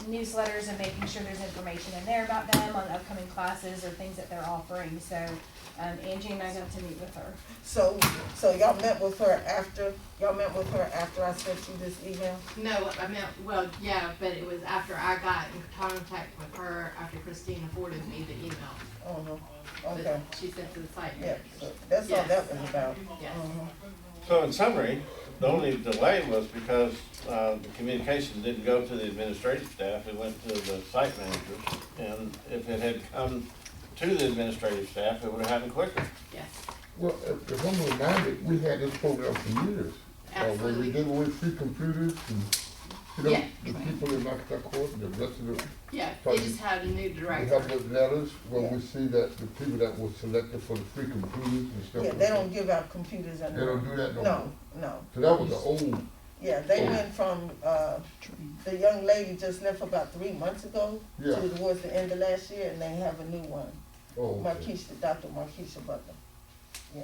[SPEAKER 16] newsletters and making sure there's information in there about them on upcoming classes or things that they're offering. So Angie and I got to meet with her.
[SPEAKER 14] So y'all met with her after I sent you this email?
[SPEAKER 1] No, but it was after I got in contact with her after Christina forwarded me the email.
[SPEAKER 14] Okay.
[SPEAKER 1] That she sent to the site.
[SPEAKER 14] Yeah, so that's all that was about.
[SPEAKER 1] Yes.
[SPEAKER 6] So in summary, the only delay was because, the communication didn't go to the administrative staff, it went to the site managers. And if it had come to the administrative staff, it would have happened quicker.
[SPEAKER 1] Yes,
[SPEAKER 15] Well, if I'm reminded, we had this program for years. When
[SPEAKER 1] absolutely.
[SPEAKER 15] we gave away free computers and, you know,
[SPEAKER 1] Yeah.
[SPEAKER 15] the people in Knoxville Court, the rest of the,
[SPEAKER 1] Yeah, they just had a new
[SPEAKER 15] we
[SPEAKER 1] director.
[SPEAKER 15] have those letters where we see that the people that were selected for the free computers and stuff.
[SPEAKER 14] Yeah,
[SPEAKER 15] like
[SPEAKER 14] they
[SPEAKER 15] that.
[SPEAKER 14] don't give out computers
[SPEAKER 15] They
[SPEAKER 14] anymore.
[SPEAKER 15] don't do that no
[SPEAKER 14] No,
[SPEAKER 15] more.
[SPEAKER 14] no.
[SPEAKER 15] So that was the old,
[SPEAKER 14] Yeah, they went from, the young lady just left about 3 months ago
[SPEAKER 15] Yeah.
[SPEAKER 14] towards the end of last year, and they have a new one.
[SPEAKER 15] oh, okay.
[SPEAKER 14] Markeisha, Dr. Markeisha Butler. Yeah.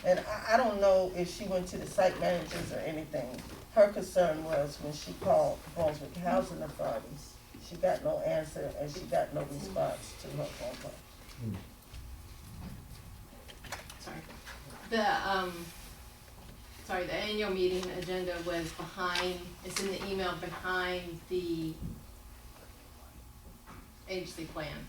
[SPEAKER 14] And I don't know if she went to the site managers or anything. Her concern was when she called Brunswick Housing Authorities, she got no answer and she got no response to her phone call.
[SPEAKER 1] Sorry. The annual meeting agenda was behind, it's in the email behind the agency plan.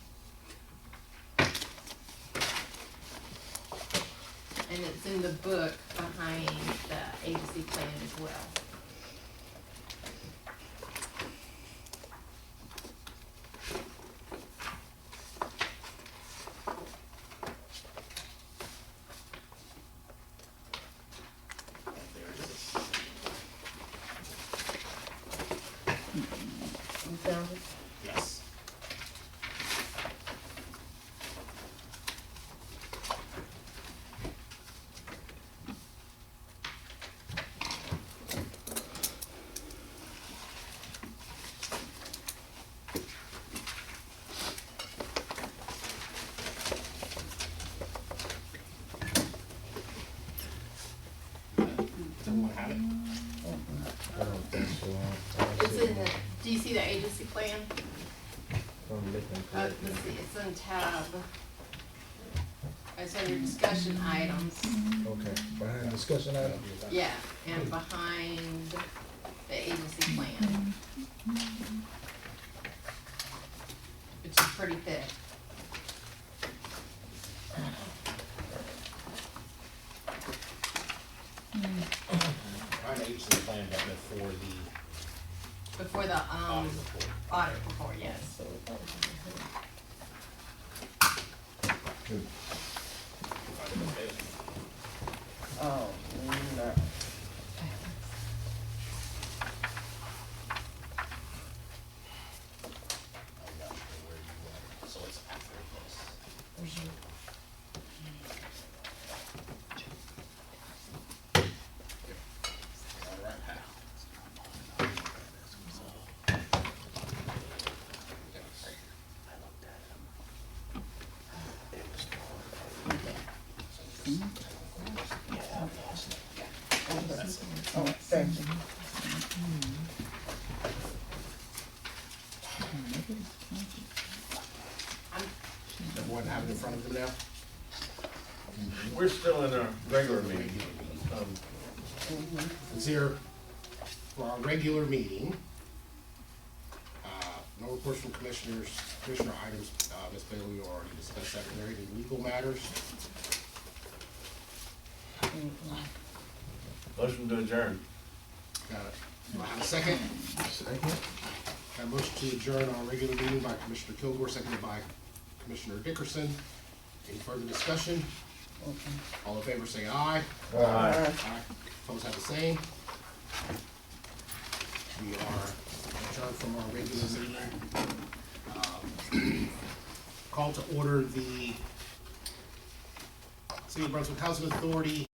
[SPEAKER 1] And it's in the book behind the agency plan as well.
[SPEAKER 4] There it is.
[SPEAKER 14] You found it?
[SPEAKER 4] Yes. Does everyone have it?
[SPEAKER 7] I don't think so.
[SPEAKER 1] It's in the, do you see the agency plan?
[SPEAKER 7] I'm looking for it.
[SPEAKER 1] Let's see, it's on tab. It's under discussion items.
[SPEAKER 7] Okay, behind discussion item.
[SPEAKER 1] Yeah, and behind the agency plan. Which is pretty thick.
[SPEAKER 4] Behind the agency plan, but before the
[SPEAKER 1] Before the,
[SPEAKER 4] audit report.
[SPEAKER 1] audit report, yes.
[SPEAKER 14] Oh, no.
[SPEAKER 4] I'm not sure where you were, so it's after this. All right, Pat.
[SPEAKER 14] Oh, thank you.
[SPEAKER 4] Everyone have it in front of them now?
[SPEAKER 6] We're still in our regular meeting.
[SPEAKER 4] It's here for our regular meeting. No reports from commissioners, commissioner items, Ms. Bailey, we already discussed secondary and legal matters.
[SPEAKER 6] Motion to adjourn.
[SPEAKER 4] Got it. Do I have a second?
[SPEAKER 7] Second.
[SPEAKER 4] Got a motion to adjourn our regular meeting by Commissioner Kilgore, seconded by Commissioner Dickerson. Any further discussion? All in favor say aye.
[SPEAKER 7] Aye.
[SPEAKER 4] Aye. Opposed have the same. We are adjourned from our regular meeting. Call to order the City of Brunswick Housing Authority